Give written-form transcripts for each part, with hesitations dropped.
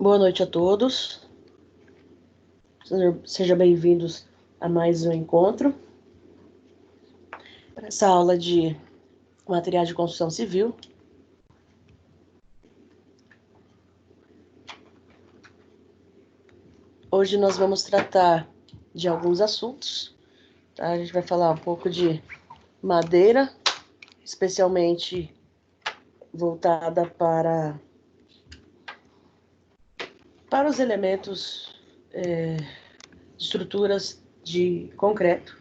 Boa noite a todos. Sejam bem-vindos a mais um encontro. Para essa aula de materiais de construção civil. Hoje nós vamos tratar de alguns assuntos. Tá? A gente vai falar um pouco de madeira, especialmente voltada para os elementos de estruturas de concreto.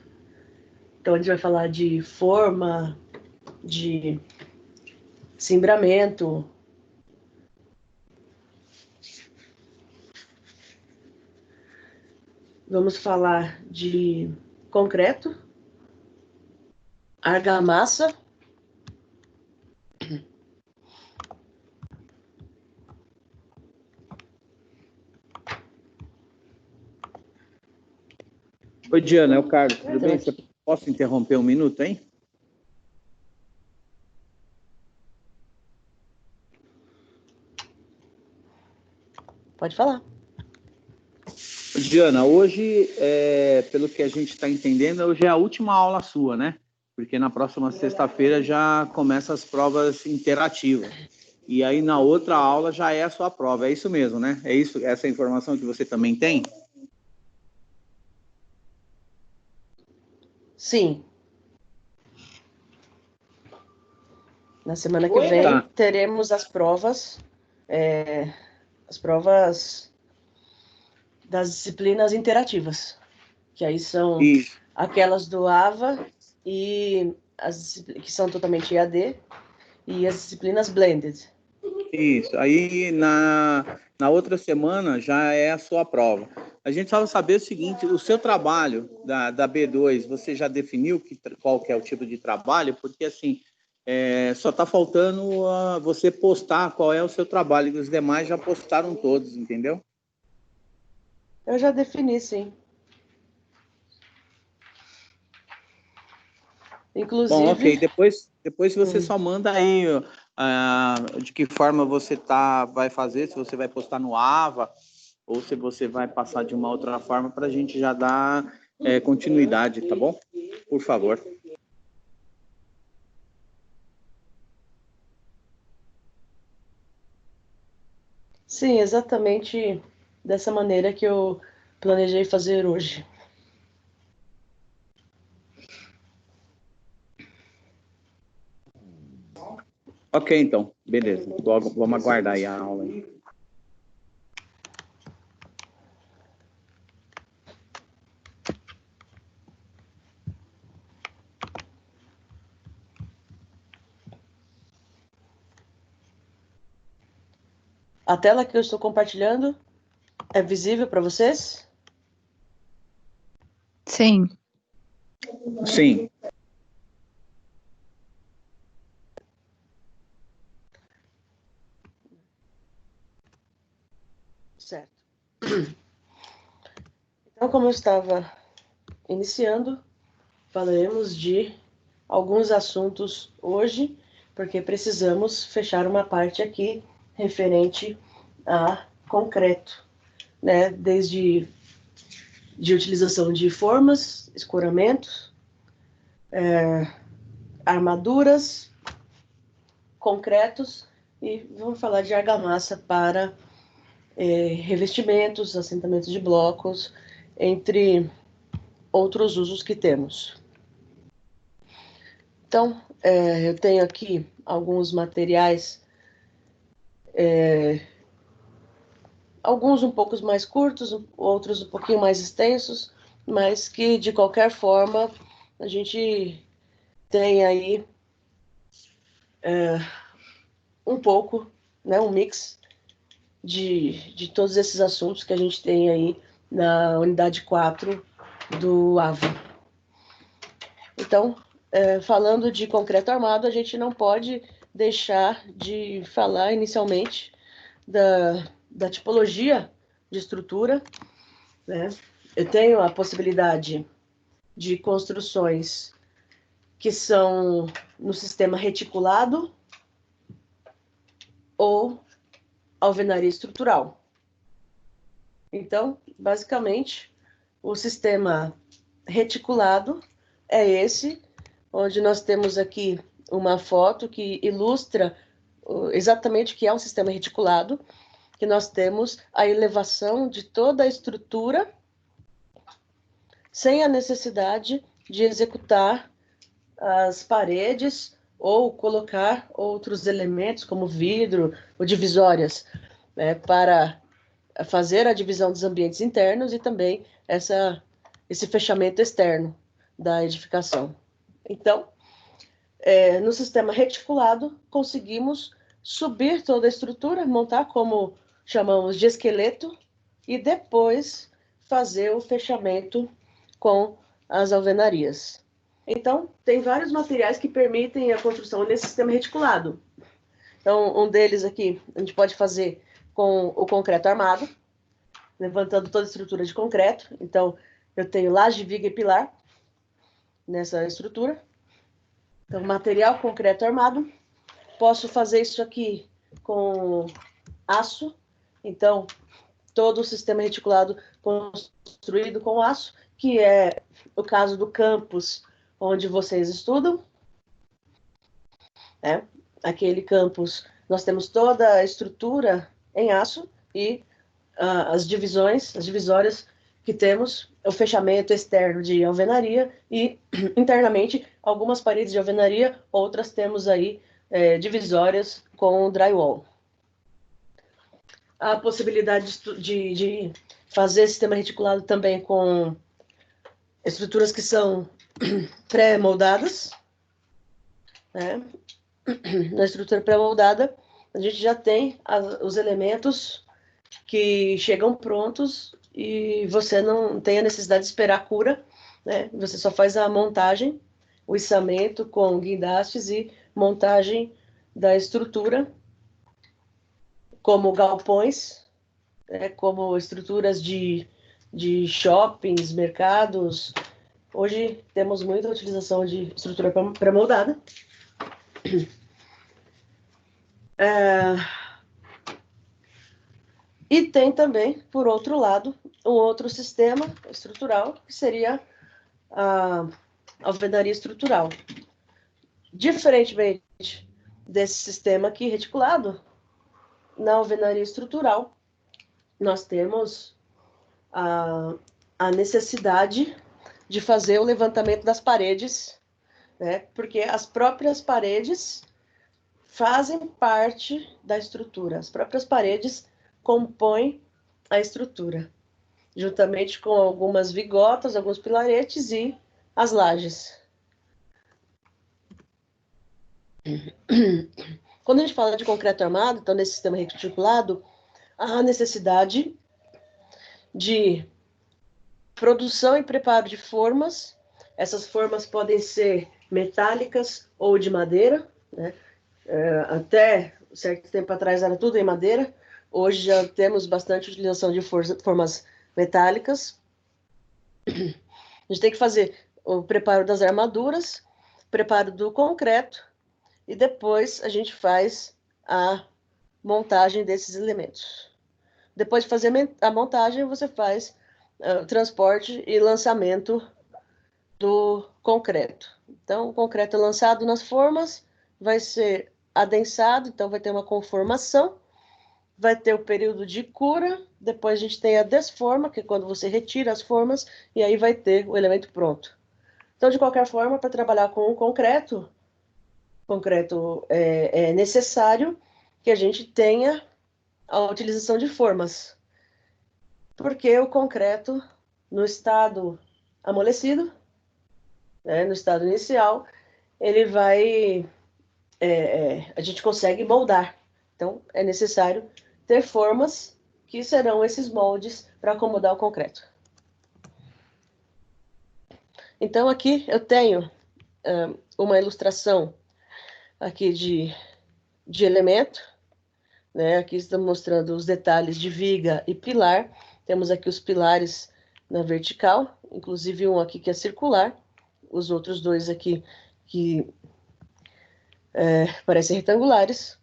Então, a gente vai falar de forma, de cimbramento, vamos falar de concreto, argamassa, Oi, Diana, é o Carlos, tudo bem? Posso interromper um minuto, hein? Pode falar. Diana, hoje, pelo que a gente está entendendo, hoje é a última aula sua, né? Porque na próxima sexta-feira já começa as provas interativas. E aí, na outra aula, já é a sua prova. É isso mesmo, né? É isso, essa informação que você também tem? Sim. Na semana que vem teremos as provas das disciplinas interativas, que aí são aquelas do AVA e as que são totalmente EAD e as disciplinas blended. Isso. Aí na outra semana já é a sua prova. A gente precisava saber o seguinte: o seu trabalho da B2, você já definiu qual que é o tipo de trabalho? Porque assim, só está faltando você postar qual é o seu trabalho, e os demais já postaram todos, entendeu? Eu já defini, sim. Inclusive... Bom, ok. Depois você só manda aí de que forma você vai fazer, se você vai postar no AVA ou se você vai passar de uma outra forma, para a gente já dar continuidade, tá bom? Por favor. Sim, exatamente dessa maneira que eu planejei fazer hoje. Ok, então. Beleza. Vamos aguardar aí a aula. A tela que eu estou compartilhando é visível para vocês? Sim. Sim. Certo. Então, como eu estava iniciando, falaremos de alguns assuntos hoje, porque precisamos fechar uma parte aqui referente a concreto, né? Desde de utilização de formas, escoramentos, armaduras, concretos, e vamos falar de argamassa para revestimentos, assentamentos de blocos, entre outros usos que temos. Então, eu tenho aqui alguns materiais, alguns um pouco mais curtos, outros um pouquinho mais extensos, mas que, de qualquer forma, a gente tem aí um pouco, né, um mix de todos esses assuntos que a gente tem aí na unidade 4 do AVA. Então, falando de concreto armado, a gente não pode deixar de falar inicialmente da tipologia de estrutura, né? Eu tenho a possibilidade de construções que são no sistema reticulado ou alvenaria estrutural. Então, basicamente, o sistema reticulado é esse, onde nós temos aqui uma foto que ilustra exatamente o que é um sistema reticulado, que nós temos a elevação de toda a estrutura sem a necessidade de executar as paredes ou colocar outros elementos, como vidro ou divisórias, para fazer a divisão dos ambientes internos e também esse fechamento externo da edificação. Então, no sistema reticulado, conseguimos subir toda a estrutura, montar como chamamos de esqueleto, e depois fazer o fechamento com as alvenarias. Então, tem vários materiais que permitem a construção nesse sistema reticulado. Então, um deles aqui, a gente pode fazer com o concreto armado, levantando toda a estrutura de concreto. Então, eu tenho laje, viga e pilar nessa estrutura. Então, material concreto armado. Posso fazer isso aqui com aço. Então, todo o sistema reticulado construído com aço, que é o caso do campus onde vocês estudam. Aquele campus, nós temos toda a estrutura em aço e as divisórias que temos, o fechamento externo de alvenaria e internamente algumas paredes de alvenaria, outras temos aí divisórias com drywall. A possibilidade de fazer sistema reticulado também com estruturas que são pré-moldadas, né? Na estrutura pré-moldada, a gente já tem os elementos que chegam prontos e você não tem a necessidade de esperar a cura, né? Você só faz a montagem, o içamento com guindastes e montagem da estrutura, como galpões, né? Como estruturas de shoppings, mercados. Hoje temos muita utilização de estrutura pré-moldada. E tem também, por outro lado, um outro sistema estrutural, que seria a alvenaria estrutural. Diferentemente desse sistema aqui reticulado, na alvenaria estrutural, nós temos a necessidade de fazer o levantamento das paredes, né? Porque as próprias paredes fazem parte da estrutura. As próprias paredes compõem a estrutura, juntamente com algumas vigotas, alguns pilaretes e as lajes. Quando a gente fala de concreto armado, então nesse sistema reticulado, há necessidade de produção e preparo de formas. Essas formas podem ser metálicas ou de madeira, né? Até certo tempo atrás era tudo em madeira. Hoje já temos bastante utilização de formas metálicas. A gente tem que fazer o preparo das armaduras, preparo do concreto, e depois a gente faz a montagem desses elementos. Depois de fazer a montagem, você faz o transporte e lançamento do concreto. Então, o concreto é lançado nas formas, vai ser adensado, então vai ter uma conformação, vai ter o período de cura, depois a gente tem a desforma, que é quando você retira as formas, e aí vai ter o elemento pronto. Então, de qualquer forma, para trabalhar com o concreto é necessário que a gente tenha a utilização de formas, porque o concreto, no estado amolecido, né, no estado inicial, ele vai... a gente consegue moldar. Então, é necessário ter formas que serão esses moldes para acomodar o concreto. Então, aqui eu tenho uma ilustração aqui de elemento, né? Aqui estamos mostrando os detalhes de viga e pilar. Temos aqui os pilares na vertical, inclusive um aqui que é circular, os outros dois aqui que parecem retangulares.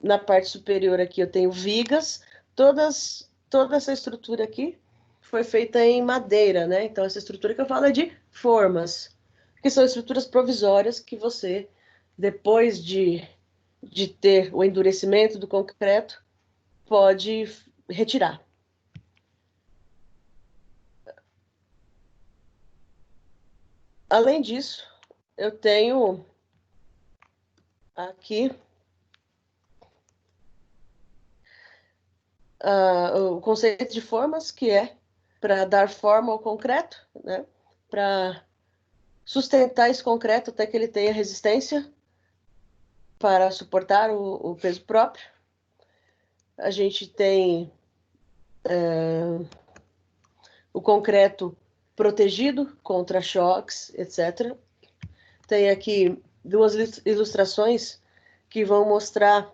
Na parte superior aqui eu tenho vigas, todas toda essa estrutura aqui foi feita em madeira, né? Então, essa estrutura que eu falo é de formas, que são estruturas provisórias que você, depois de ter o endurecimento do concreto, pode retirar. Além disso, eu tenho aqui o conceito de formas, que é para dar forma ao concreto, né? Para sustentar esse concreto até que ele tenha resistência para suportar o peso próprio. A gente tem o concreto protegido contra choques, etc. Tem aqui duas ilustrações que vão mostrar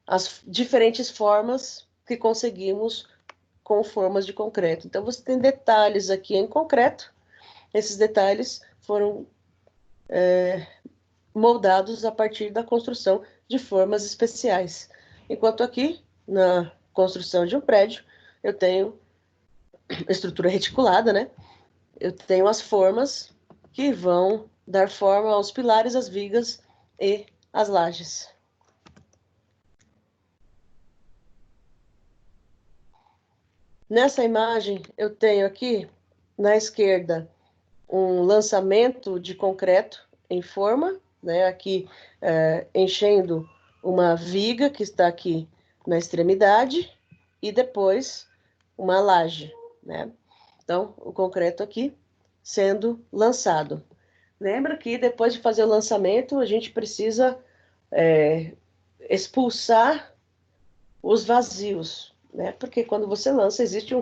as diferentes formas que conseguimos com formas de concreto. Então, você tem detalhes aqui em concreto. Esses detalhes foram moldados a partir da construção de formas especiais. Enquanto aqui, na construção de um prédio, eu tenho estrutura reticulada, né? Eu tenho as formas que vão dar forma aos pilares, às vigas e às lajes. Nessa imagem, eu tenho aqui, na esquerda, um lançamento de concreto em forma, né? Aqui enchendo uma viga que está aqui na extremidade e depois uma laje, né? Então, o concreto aqui sendo lançado. Lembra que depois de fazer o lançamento, a gente precisa expulsar os vazios, né? Porque quando você lança, existe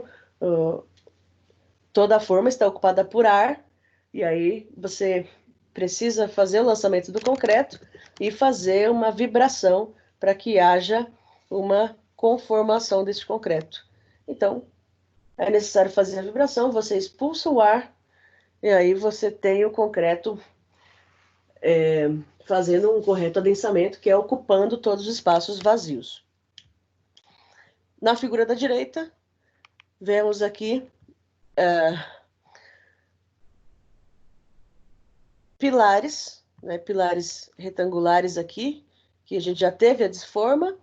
toda a forma está ocupada por ar, e aí você precisa fazer o lançamento do concreto e fazer uma vibração para que haja uma conformação desse concreto. Então, é necessário fazer a vibração, você expulsa o ar, e aí você tem o concreto fazendo um correto adensamento, que é ocupando todos os espaços vazios. Na figura da direita, vemos aqui pilares, né, pilares retangulares aqui, que a gente já teve a desforma,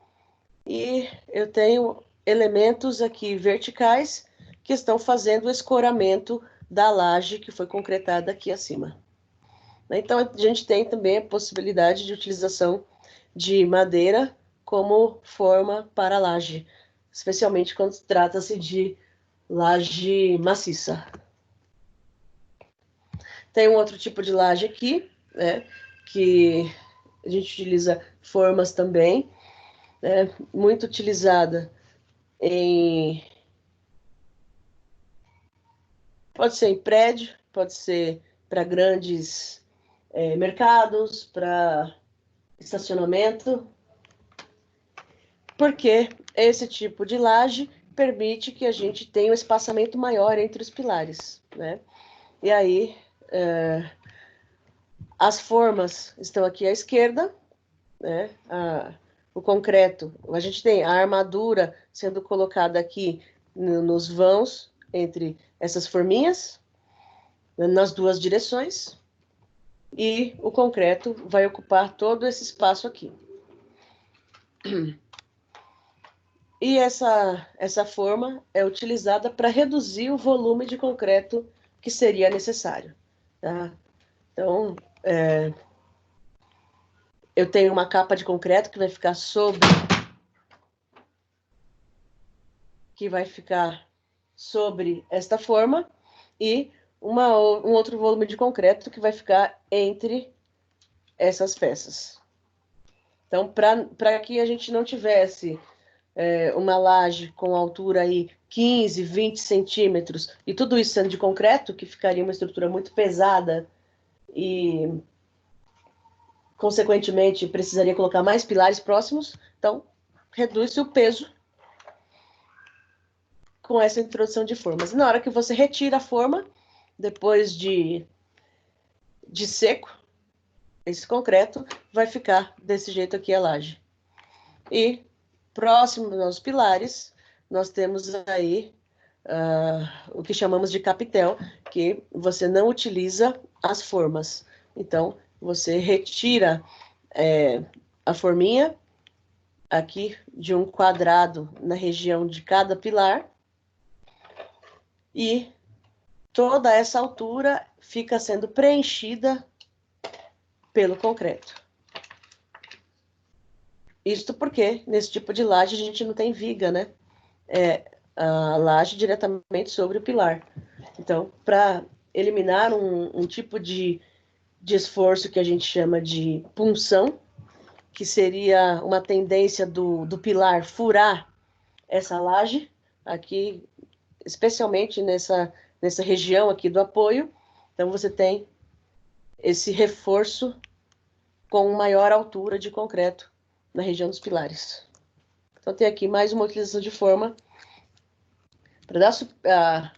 e eu tenho elementos aqui verticais que estão fazendo o escoramento da laje que foi concretada aqui acima. Então, a gente tem também a possibilidade de utilização de madeira como forma para laje, especialmente quando trata-se de laje maciça. Tem um outro tipo de laje aqui, né, que a gente utiliza formas também, né, muito utilizada em... Pode ser em prédio, pode ser para grandes mercados, para estacionamento, porque esse tipo de laje permite que a gente tenha um espaçamento maior entre os pilares, né? E aí, as formas estão aqui à esquerda, né? O concreto, a gente tem a armadura sendo colocada aqui nos vãos entre essas forminhas, nas duas direções, e o concreto vai ocupar todo esse espaço aqui. E essa forma é utilizada para reduzir o volume de concreto que seria necessário. Tá? Então, eu tenho uma capa de concreto que vai ficar sobre esta forma e um outro volume de concreto que vai ficar entre essas peças. Então, para que a gente não tivesse uma laje com altura aí 15, 20 centímetros, e tudo isso sendo de concreto, que ficaria uma estrutura muito pesada e, consequentemente, precisaria colocar mais pilares próximos, então, reduz-se o peso com essa introdução de formas. E na hora que você retira a forma, depois de seco, esse concreto vai ficar desse jeito aqui a laje. E próximo aos pilares, nós temos aí o que chamamos de capitel, que você não utiliza as formas. Então, você retira a forminha aqui de um quadrado na região de cada pilar e toda essa altura fica sendo preenchida pelo concreto. Isto porque, nesse tipo de laje, a gente não tem viga, né? A laje diretamente sobre o pilar. Então, para eliminar um tipo de esforço que a gente chama de punção, que seria uma tendência do pilar furar essa laje, aqui, especialmente nessa região aqui do apoio. Então, você tem esse reforço com maior altura de concreto na região dos pilares. Então, tem aqui mais uma utilização de forma para dar a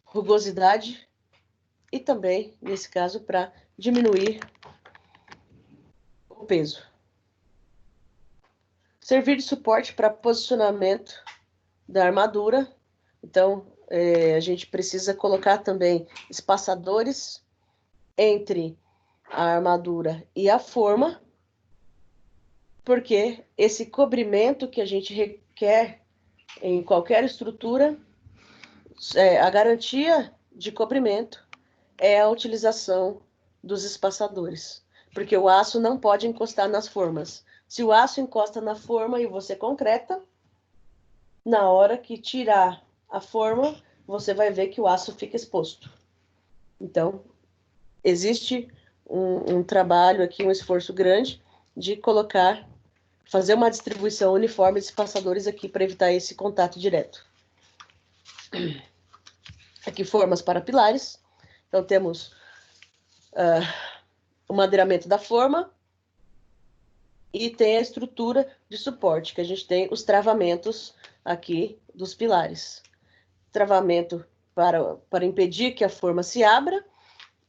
rugosidade e também, nesse caso, para diminuir o peso. Servir de suporte para posicionamento da armadura. Então, a gente precisa colocar também espaçadores entre a armadura e a forma, porque esse cobrimento que a gente requer em qualquer estrutura, a garantia de cobrimento é a utilização dos espaçadores, porque o aço não pode encostar nas formas. Se o aço encosta na forma e você concreta, na hora que tirar a forma, você vai ver que o aço fica exposto. Então, existe um trabalho aqui, um esforço grande de fazer uma distribuição uniforme de espaçadores aqui para evitar esse contato direto. Aqui formas para pilares. Então, temos o madeiramento da forma e tem a estrutura de suporte, que a gente tem os travamentos aqui dos pilares. Travamento para impedir que a forma se abra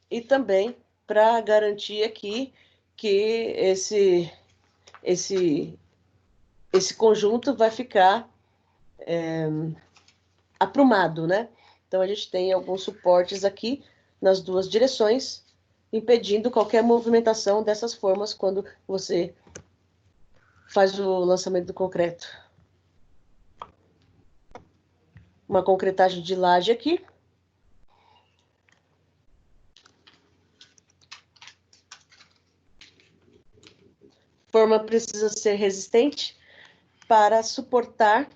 e também para garantir aqui que esse conjunto vai ficar aprumado, né? Então, a gente tem alguns suportes aqui nas duas direções, impedindo qualquer movimentação dessas formas quando você faz o lançamento do concreto. Uma concretagem de laje aqui. A forma precisa ser resistente para suportar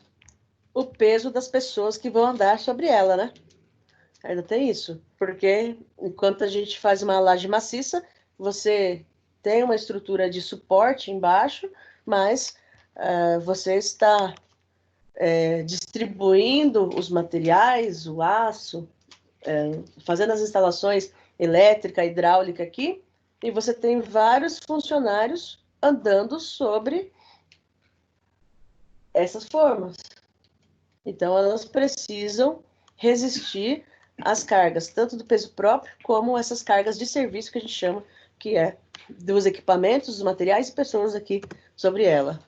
o peso das pessoas que vão andar sobre ela, né? Ainda tem isso, porque enquanto a gente faz uma laje maciça, você tem uma estrutura de suporte embaixo, mas você está distribuindo os materiais, o aço, fazendo as instalações elétrica, hidráulica aqui, e você tem vários funcionários andando sobre essas formas. Então, elas precisam resistir às cargas, tanto do peso próprio, como essas cargas de serviço que a gente chama, que é dos equipamentos, dos materiais e pessoas aqui sobre ela.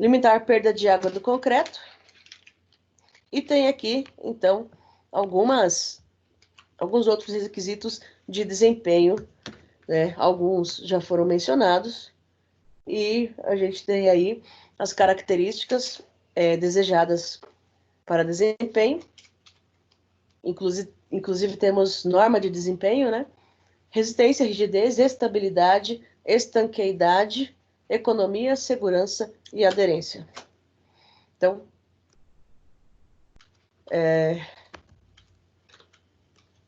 Limitar a perda de água do concreto. E tem aqui, então, alguns outros requisitos de desempenho, né? Alguns já foram mencionados, e a gente tem aí as características desejadas para desempenho, inclusive temos norma de desempenho, né? Resistência, rigidez, estabilidade, estanqueidade, economia, segurança e aderência. Então,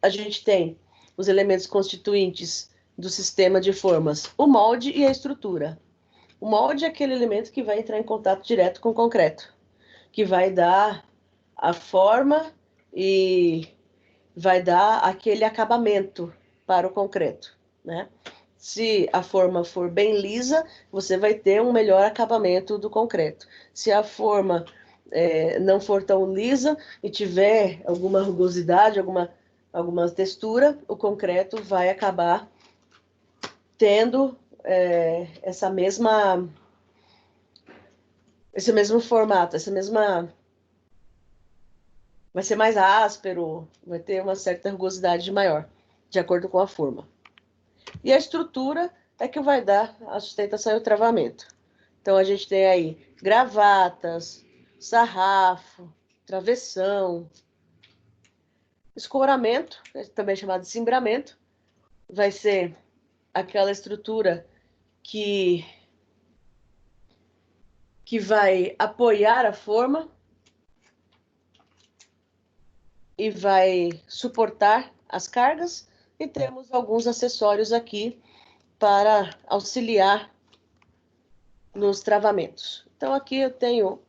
a gente tem os elementos constituintes do sistema de formas, o molde e a estrutura. O molde é aquele elemento que vai entrar em contato direto com o concreto, que vai dar a forma e vai dar aquele acabamento para o concreto, né? Se a forma for bem lisa, você vai ter um melhor acabamento do concreto. Se a forma não for tão lisa e tiver alguma rugosidade, alguma textura, o concreto vai acabar tendo essa mesma esse mesmo formato, essa mesma... Vai ser mais áspero, vai ter uma certa rugosidade maior, de acordo com a forma. E a estrutura é que vai dar a sustentação e o travamento. Então, a gente tem aí gravatas, sarrafo, travessão, escoramento, também chamado de cimbramento, vai ser aquela estrutura que vai apoiar a forma e vai suportar as cargas, e temos alguns acessórios aqui para auxiliar nos travamentos. Então, aqui eu tenho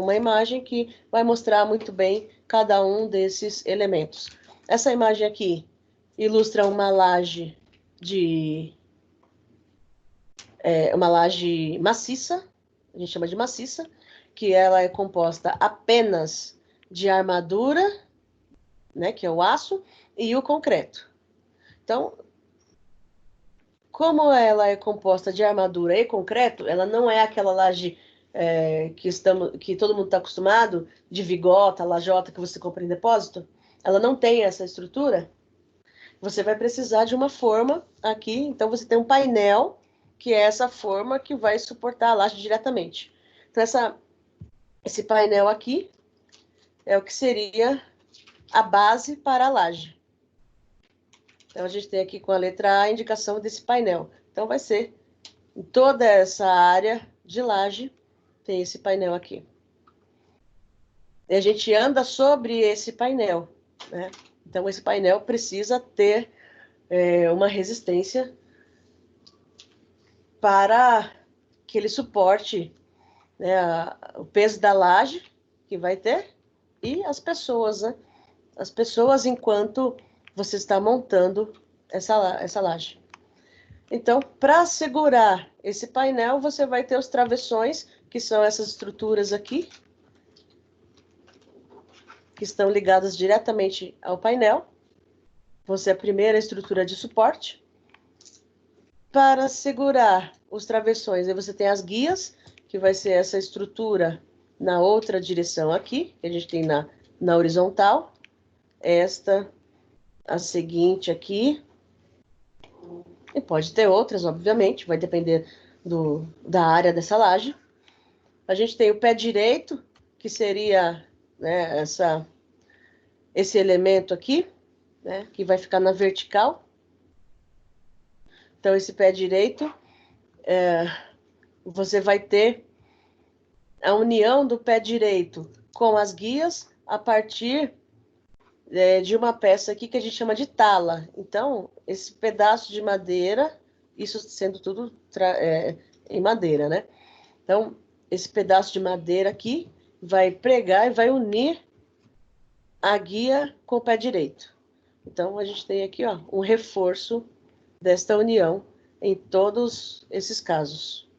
uma imagem que vai mostrar muito bem cada um desses elementos. Essa imagem aqui ilustra uma laje uma laje maciça, a gente chama de maciça, que ela é composta apenas de armadura, né, que é o aço, e o concreto. Então, como ela é composta de armadura e concreto, ela não é aquela laje que todo mundo está acostumado, de vigota, lajota, que você compra em depósito. Ela não tem essa estrutura. Você vai precisar de uma forma aqui. Então, você tem um painel, que é essa forma que vai suportar a laje diretamente. Então, esse painel aqui é o que seria a base para a laje. Então, a gente tem aqui com a letra A a indicação desse painel. Então, vai ser em toda essa área de laje, tem esse painel aqui. E a gente anda sobre esse painel, né? Então, esse painel precisa ter uma resistência para que ele suporte, né, o peso da laje que vai ter e as pessoas, né? As pessoas enquanto você está montando essa laje. Então, para segurar esse painel, você vai ter os travessões, que são essas estruturas aqui, que estão ligadas diretamente ao painel. Vão ser a primeira estrutura de suporte. Para segurar os travessões, aí você tem as guias, que vai ser essa estrutura na outra direção aqui, que a gente tem na horizontal. Esta, a seguinte aqui. E pode ter outras, obviamente, vai depender da área dessa laje. A gente tem o pé direito, que seria, né, esse elemento aqui, né, que vai ficar na vertical. Então, esse pé direito, você vai ter a união do pé direito com as guias a partir de uma peça aqui que a gente chama de tala. Então, esse pedaço de madeira, isso sendo tudo em madeira, né? Então, esse pedaço de madeira aqui vai pregar e vai unir a guia com o pé direito. Então, a gente tem aqui, ó, um reforço desta união em todos esses casos.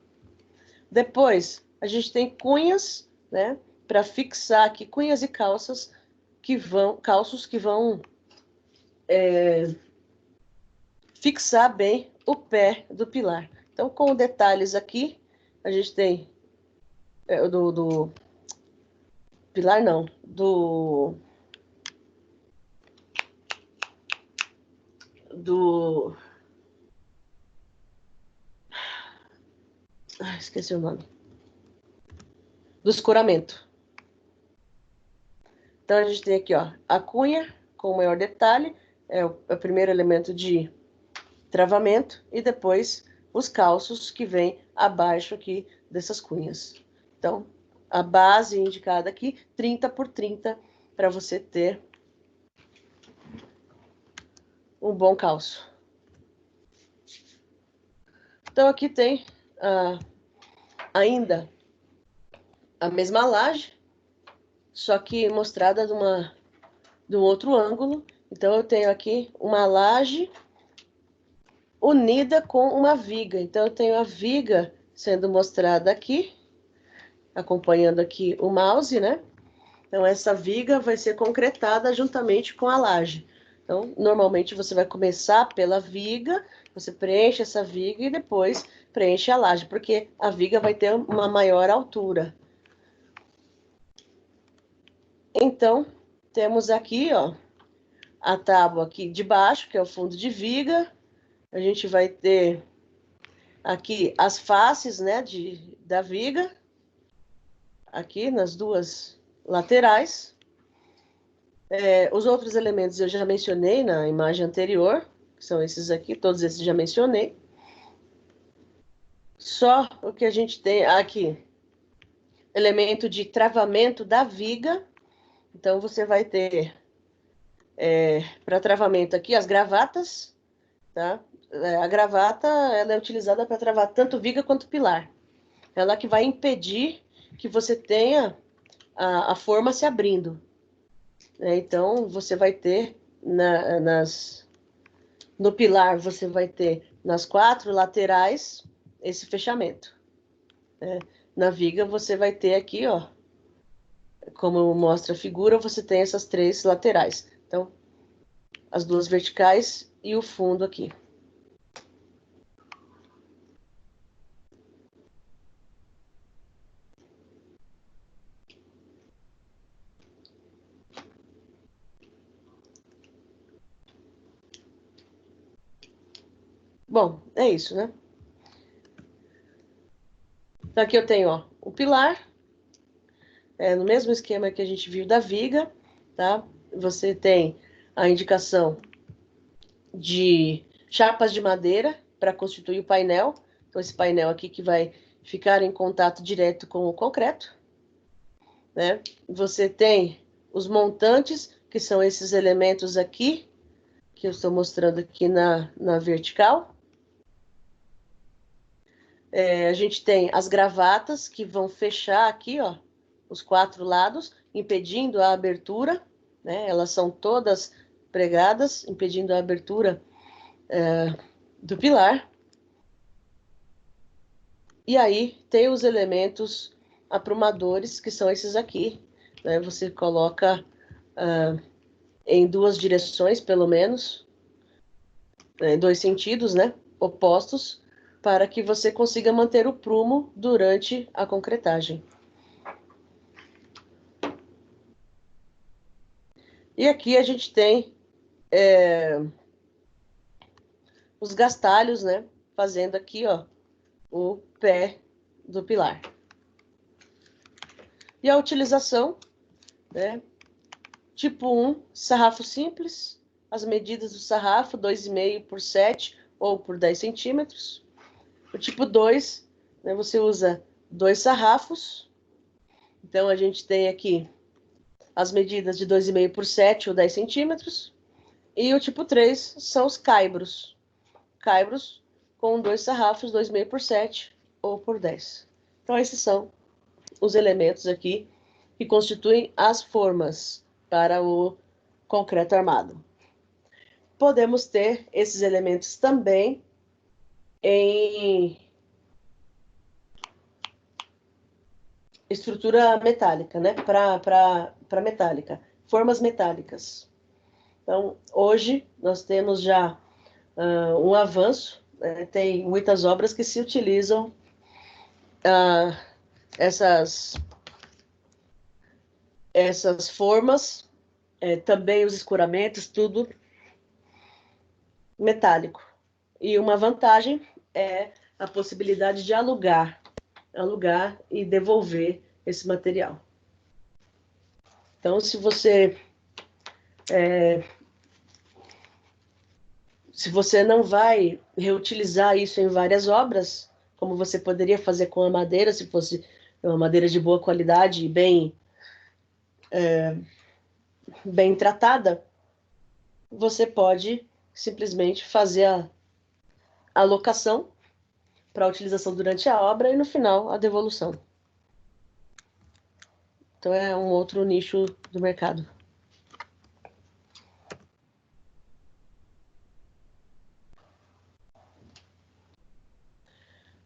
Depois, a gente tem cunhas, né, para fixar aqui, cunhas e calços que vão fixar bem o pé do pilar. Então, com detalhes aqui, a gente tem do pilar não, esqueci o nome. Do escoramento. Então, a gente tem aqui, ó, a cunha com maior detalhe, é o primeiro elemento de travamento, e depois os calços que vêm abaixo aqui dessas cunhas. Então, a base indicada aqui, 30 por 30, para você ter um bom calço. Então, aqui tem ainda a mesma laje, só que mostrada de um outro ângulo. Então, eu tenho aqui uma laje unida com uma viga. Então, eu tenho a viga sendo mostrada aqui, acompanhando aqui o mouse, né? Então, essa viga vai ser concretada juntamente com a laje. Então, normalmente você vai começar pela viga, você preenche essa viga e depois preenche a laje, porque a viga vai ter uma maior altura. Então, temos aqui, ó, a tábua aqui de baixo, que é o fundo de viga. A gente vai ter aqui as faces, né, da viga, aqui nas duas laterais. Os outros elementos eu já mencionei na imagem anterior, que são esses aqui, todos esses já mencionei. Só o que a gente tem aqui, elemento de travamento da viga. Então, você vai ter, para travamento aqui, as gravatas, tá? A gravata, ela é utilizada para travar tanto viga quanto pilar. Ela que vai impedir que você tenha a forma se abrindo. Então, você vai ter no pilar, você vai ter nas 4 laterais esse fechamento. Na viga, você vai ter aqui, ó, como mostra a figura, você tem essas 3 laterais. Então, as 2 verticais e o fundo aqui. Bom, é isso, né? Então, aqui eu tenho, ó, o pilar, no mesmo esquema que a gente viu da viga, tá? Você tem a indicação de chapas de madeira para constituir o painel. Então, esse painel aqui que vai ficar em contato direto com o concreto, né? Você tem os montantes, que são esses elementos aqui, que eu estou mostrando aqui na vertical. A gente tem as gravatas, que vão fechar aqui, ó, os 4 lados, impedindo a abertura, né? Elas são todas pregadas, impedindo a abertura do pilar. E aí tem os elementos aprumadores, que são esses aqui, né? Você coloca em 2 direções, pelo menos, em 2 sentidos, né? Opostos, para que você consiga manter o prumo durante a concretagem. E aqui a gente tem os gastalhos, né? Fazendo aqui, ó, o pé do pilar. E a utilização, né? Tipo 1, sarrafo simples. As medidas do sarrafo, 2,5 por 7 ou por 10 centímetros. O tipo 2, né, você usa 2 sarrafos. Então, a gente tem aqui as medidas de 2,5 por 7 ou 10 centímetros. E o tipo 3 são os caibros. Caibros com 2 sarrafos, 2,5 por 7 ou por 10. Então, esses são os elementos aqui que constituem as formas para o concreto armado. Podemos ter esses elementos também em estrutura metálica, né? Para metálica, formas metálicas. Então, hoje, nós temos já um avanço, né? Tem muitas obras que se utilizam essas formas, também os escuramentos, tudo metálico. E uma vantagem é a possibilidade de alugar e devolver esse material. Então, se você não vai reutilizar isso em várias obras, como você poderia fazer com a madeira, se fosse uma madeira de boa qualidade e bem tratada, você pode simplesmente fazer a alocação para utilização durante a obra e, no final, a devolução. Então, é um outro nicho do mercado.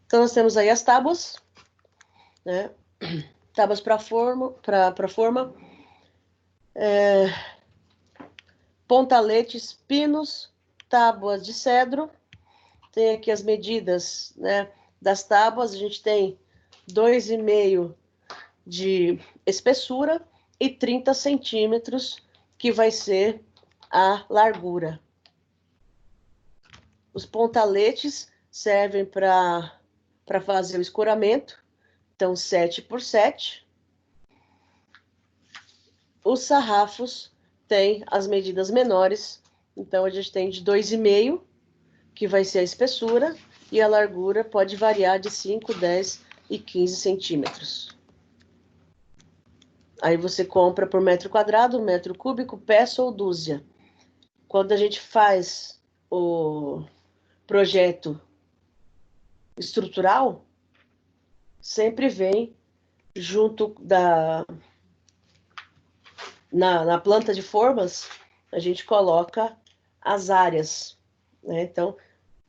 Então, nós temos aí as tábuas, né? Tábuas para forma, pontaletes, pinos, tábuas de cedro. Tem aqui as medidas, né, das tábuas. A gente tem 2,5 de espessura e 30 centímetros, que vai ser a largura. Os pontaletes servem para fazer o escoramento, então 7 por 7. Os sarrafos têm as medidas menores, então a gente tem de 2,5, que vai ser a espessura, e a largura pode variar de 5, 10 e 15 centímetros. Aí você compra por metro quadrado, metro cúbico, peça ou dúzia. Quando a gente faz o projeto estrutural, sempre vem junto na planta de formas, a gente coloca as áreas, né? Então,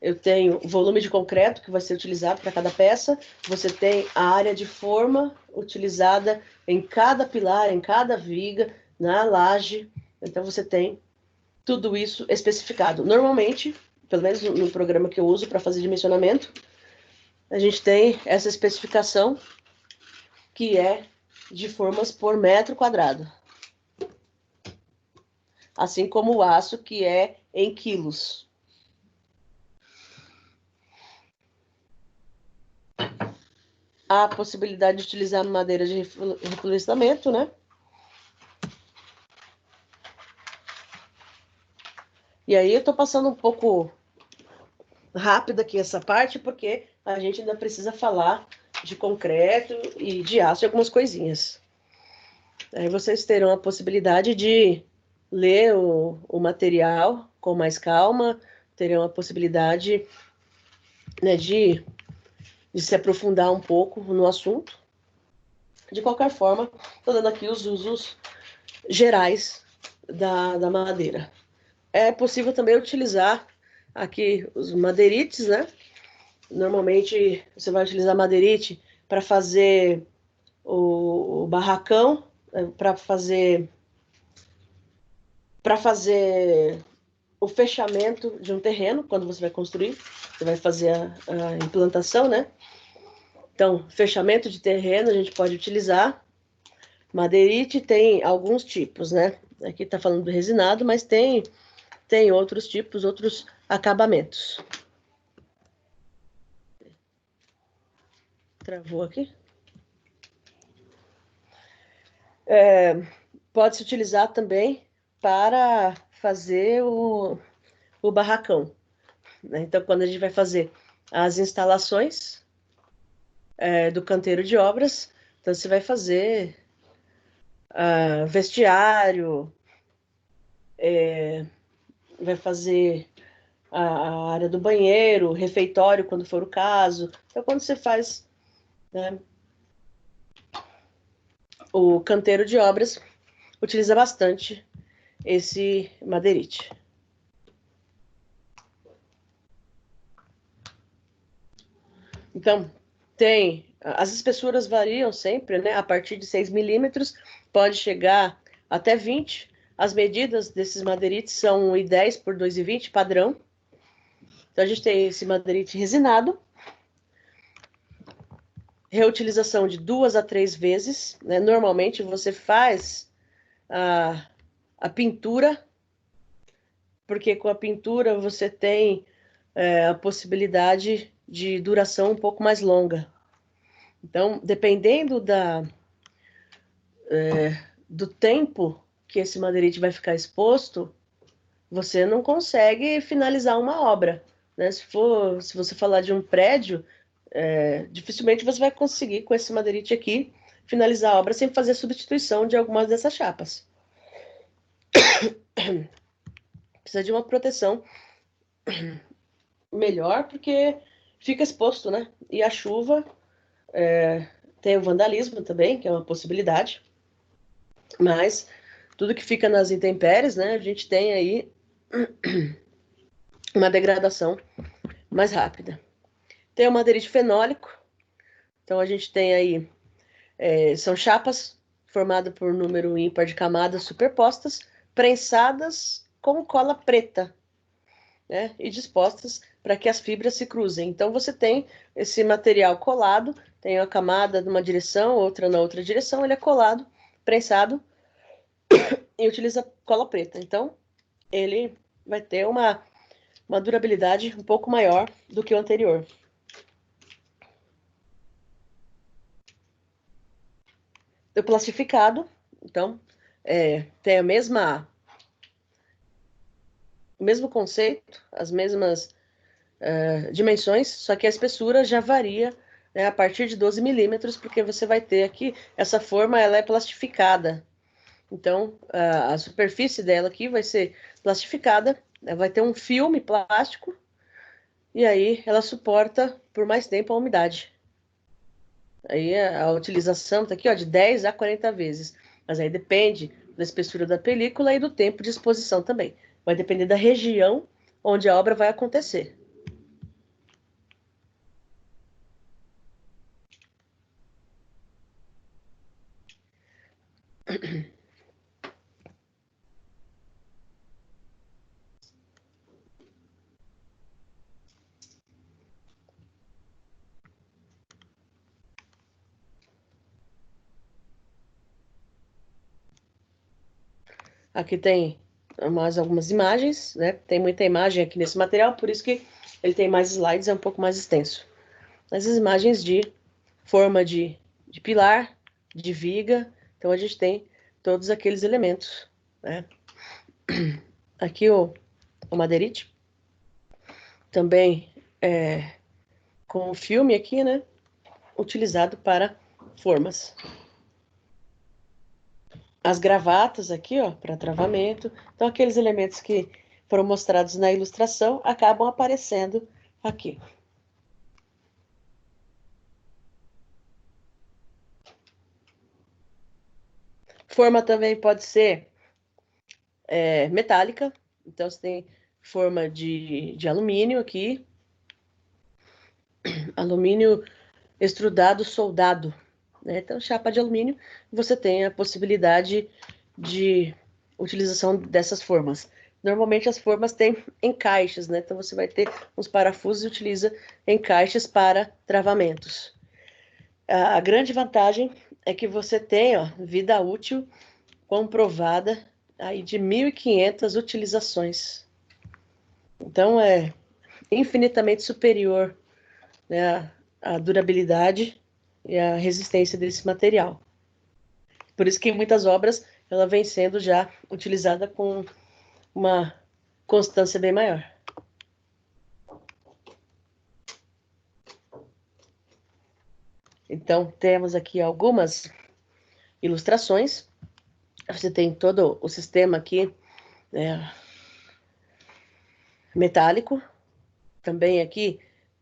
eu tenho o volume de concreto que vai ser utilizado para cada peça, você tem a área de forma utilizada em cada pilar, em cada viga, na laje, então você tem tudo isso especificado. Normalmente, pelo menos no programa que eu uso para fazer dimensionamento, a gente tem essa especificação que é de formas por metro quadrado. Assim como o aço, que é em quilos. Há a possibilidade de utilizar madeira de reflorestamento, né? E aí eu estou passando um pouco rápido aqui essa parte, porque a gente ainda precisa falar de concreto e de aço e algumas coisinhas. Aí vocês terão a possibilidade de ler o material com mais calma, terão a possibilidade, né, de se aprofundar um pouco no assunto. De qualquer forma, estou dando aqui os usos gerais da madeira. É possível também utilizar aqui os madeirites, né? Normalmente você vai utilizar madeirite para fazer o barracão, para fazer o fechamento de um terreno, quando você vai construir, você vai fazer a implantação, né? Então, fechamento de terreno a gente pode utilizar. Madeirite tem alguns tipos, né? Aqui está falando do resinado, mas tem outros tipos, outros acabamentos. Travou aqui. Pode-se utilizar também para fazer o barracão, né? Então, quando a gente vai fazer as instalações do canteiro de obras, então você vai fazer vestiário, vai fazer a área do banheiro, refeitório, quando for o caso. Então, quando você faz, né, o canteiro de obras, utiliza bastante esse madeirite. Então, as espessuras variam sempre, né? A partir de 6 milímetros, pode chegar até 20. As medidas desses madeirites são 1,10 por 2,20, padrão. Então, a gente tem esse madeirite resinado, reutilização de 2 a 3 vezes, né? Normalmente, você faz a pintura, porque com a pintura você tem a possibilidade de duração um pouco mais longa. Então, dependendo do tempo que esse madeirite vai ficar exposto, você não consegue finalizar uma obra, né? Se você falar de um prédio, dificilmente você vai conseguir, com esse madeirite aqui, finalizar a obra sem fazer substituição de algumas dessas chapas. Precisa de uma proteção melhor, porque fica exposto, né? E a chuva tem o vandalismo também, que é uma possibilidade. Mas tudo que fica nas intempéries, né? A gente tem aí uma degradação mais rápida. Tem o madeirite fenólico. Então a gente tem aí, são chapas formadas por número ímpar de camadas superpostas, prensadas com cola preta, né? E dispostas para que as fibras se cruzem. Então você tem esse material colado, tem uma camada numa direção, outra na outra direção, ele é colado, prensado, e utiliza cola preta. Então, ele vai ter uma durabilidade um pouco maior do que o anterior. O plastificado, então, tem o mesmo conceito, as mesmas dimensões, só que a espessura já varia, né, a partir de 12 milímetros, porque você vai ter aqui, essa forma ela é plastificada. Então, a superfície dela aqui vai ser plastificada, né, vai ter um filme plástico, e aí ela suporta por mais tempo a umidade. Aí a utilização está aqui, ó, de 10 a 40 vezes. Mas aí depende da espessura da película e do tempo de exposição também. Vai depender da região onde a obra vai acontecer. Aqui tem mais algumas imagens, né? Tem muita imagem aqui nesse material, por isso que ele tem mais slides, é um pouco mais extenso. Essas imagens de forma de pilar, de viga, então a gente tem todos aqueles elementos, né? Aqui o madeirite, também com o filme aqui, né? Utilizado para formas. As gravatas aqui, ó, para travamento. Então, aqueles elementos que foram mostrados na ilustração acabam aparecendo aqui. Forma também pode ser metálica. Então, você tem forma de alumínio aqui. Alumínio extrudado soldado, né? Então, chapa de alumínio, você tem a possibilidade de utilização dessas formas. Normalmente as formas têm encaixes, né? Então você vai ter uns parafusos e utiliza encaixes para travamentos. A grande vantagem é que você tem, ó, vida útil comprovada aí de 1.500 utilizações. Então é infinitamente superior, né, a durabilidade e a resistência desse material. Por isso que em muitas obras ela vem sendo já utilizada com uma constância bem maior. Então, temos aqui algumas ilustrações. Você tem todo o sistema aqui, né, metálico. Também aqui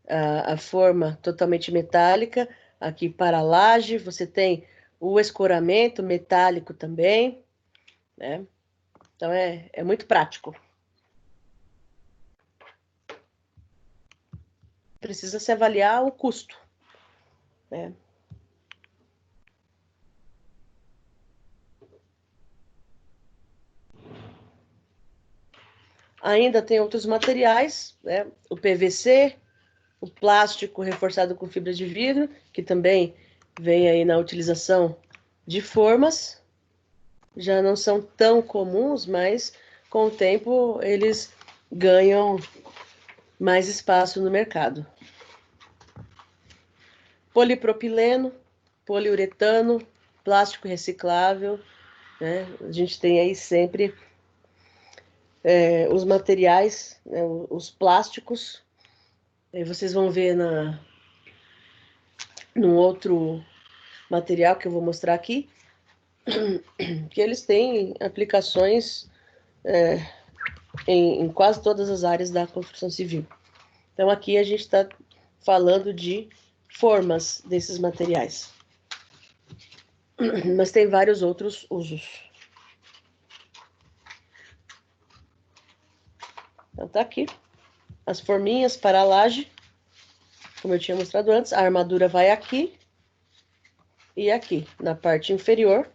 a forma totalmente metálica. Aqui para a laje, você tem o escoramento metálico também, né? Então, é muito prático. Precisa se avaliar o custo, né? Ainda tem outros materiais, né? O PVC, o plástico reforçado com fibra de vidro, que também vem aí na utilização de formas. Já não são tão comuns, mas com o tempo eles ganham mais espaço no mercado. Polipropileno, poliuretano, plástico reciclável, né? A gente tem aí sempre os materiais, né, os plásticos. Aí vocês vão ver num outro material que eu vou mostrar aqui, que eles têm aplicações em quase todas as áreas da construção civil. Então, aqui a gente está falando de formas desses materiais. Mas tem vários outros usos. Então, tá aqui as forminhas para a laje, como eu tinha mostrado antes. A armadura vai aqui e aqui, na parte inferior.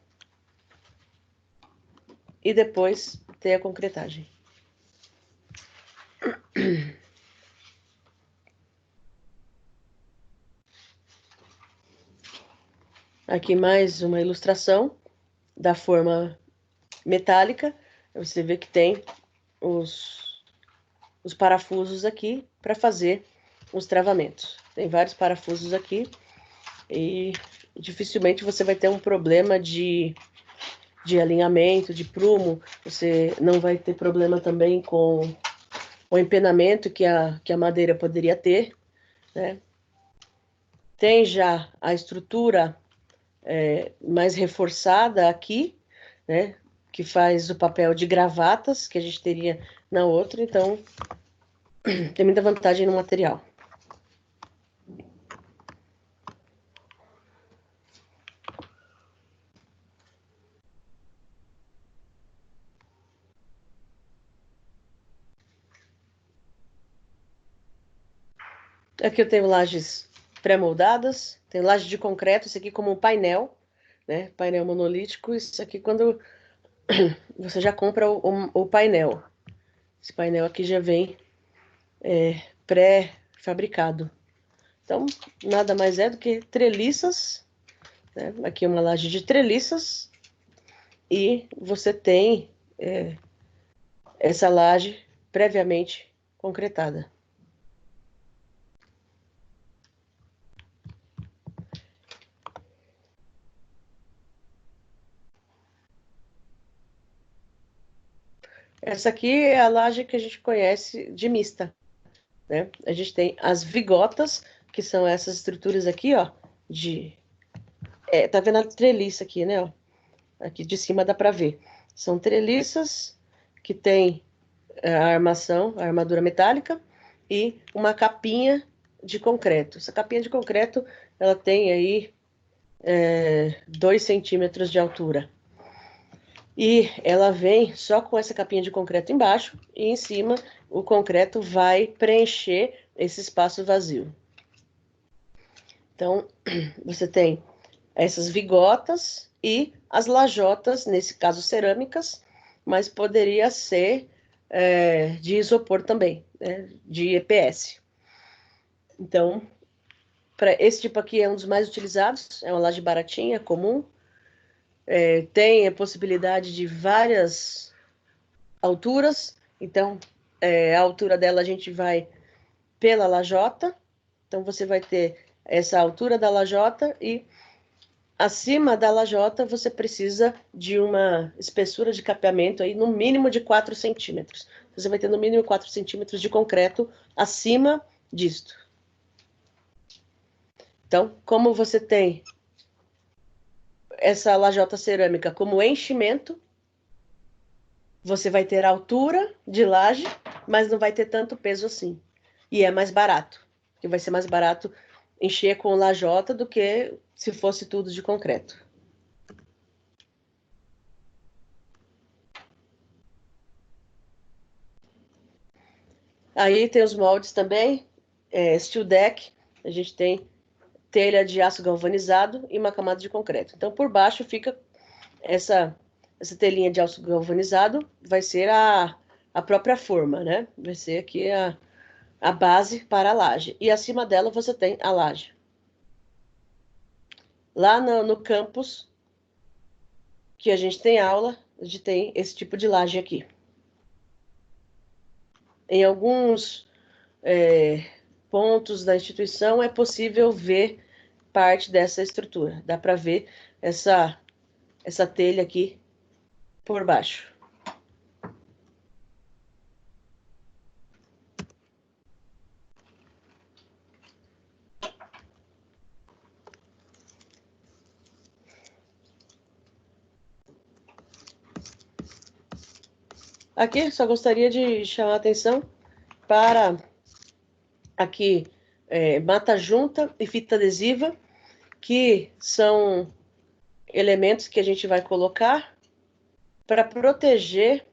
E depois tem a concretagem. Aqui mais uma ilustração da forma metálica, você vê que tem os parafusos aqui para fazer os travamentos. Tem vários parafusos aqui e dificilmente você vai ter um problema de alinhamento, de prumo. Você não vai ter problema também com o empenamento que a madeira poderia ter, né? Tem já a estrutura mais reforçada aqui, né? Que faz o papel de gravatas que a gente teria na outra, então tem muita vantagem no material. Aqui eu tenho lajes pré-moldadas, tem laje de concreto, isso aqui como um painel, né? Painel monolítico, isso aqui quando você já compra o painel. Esse painel aqui já vem pré-fabricado. Então, nada mais é do que treliças, né? Aqui é uma laje de treliças e você tem essa laje previamente concretada. Essa aqui é a laje que a gente conhece de mista, né? A gente tem as vigotas, que são essas estruturas aqui, ó, tá vendo a treliça aqui, né, ó? Aqui de cima dá para ver. São treliças que tem a armação, a armadura metálica e uma capinha de concreto. Essa capinha de concreto, ela tem aí 2 centímetros de altura. E ela vem só com essa capinha de concreto embaixo e em cima o concreto vai preencher esse espaço vazio. Então, você tem essas vigotas e as lajotas, nesse caso cerâmicas, mas poderia ser de isopor também, né, de EPS. Então, para esse tipo aqui é um dos mais utilizados, é uma laje baratinha, comum, tem a possibilidade de várias alturas, então a altura dela a gente vai pela lajota, então você vai ter essa altura da lajota e acima da lajota você precisa de uma espessura de capeamento aí no mínimo de 4 centímetros. Você vai ter no mínimo 4 centímetros de concreto acima disto. Então, como você tem essa lajota cerâmica como enchimento, você vai ter altura de laje, mas não vai ter tanto peso assim. E é mais barato, porque vai ser mais barato encher com lajota do que se fosse tudo de concreto. Aí tem os moldes também, steel deck, a gente tem telha de aço galvanizado e uma camada de concreto. Então, por baixo fica essa telinha de aço galvanizado, vai ser a própria forma, né? Vai ser aqui a base para a laje. E acima dela você tem a laje. Lá no campus, que a gente tem aula, a gente tem esse tipo de laje aqui. Em alguns pontos da instituição é possível ver parte dessa estrutura. Dá para ver essa telha aqui por baixo. Aqui só gostaria de chamar a atenção para aqui mata junta e fita adesiva, que são elementos que a gente vai colocar para proteger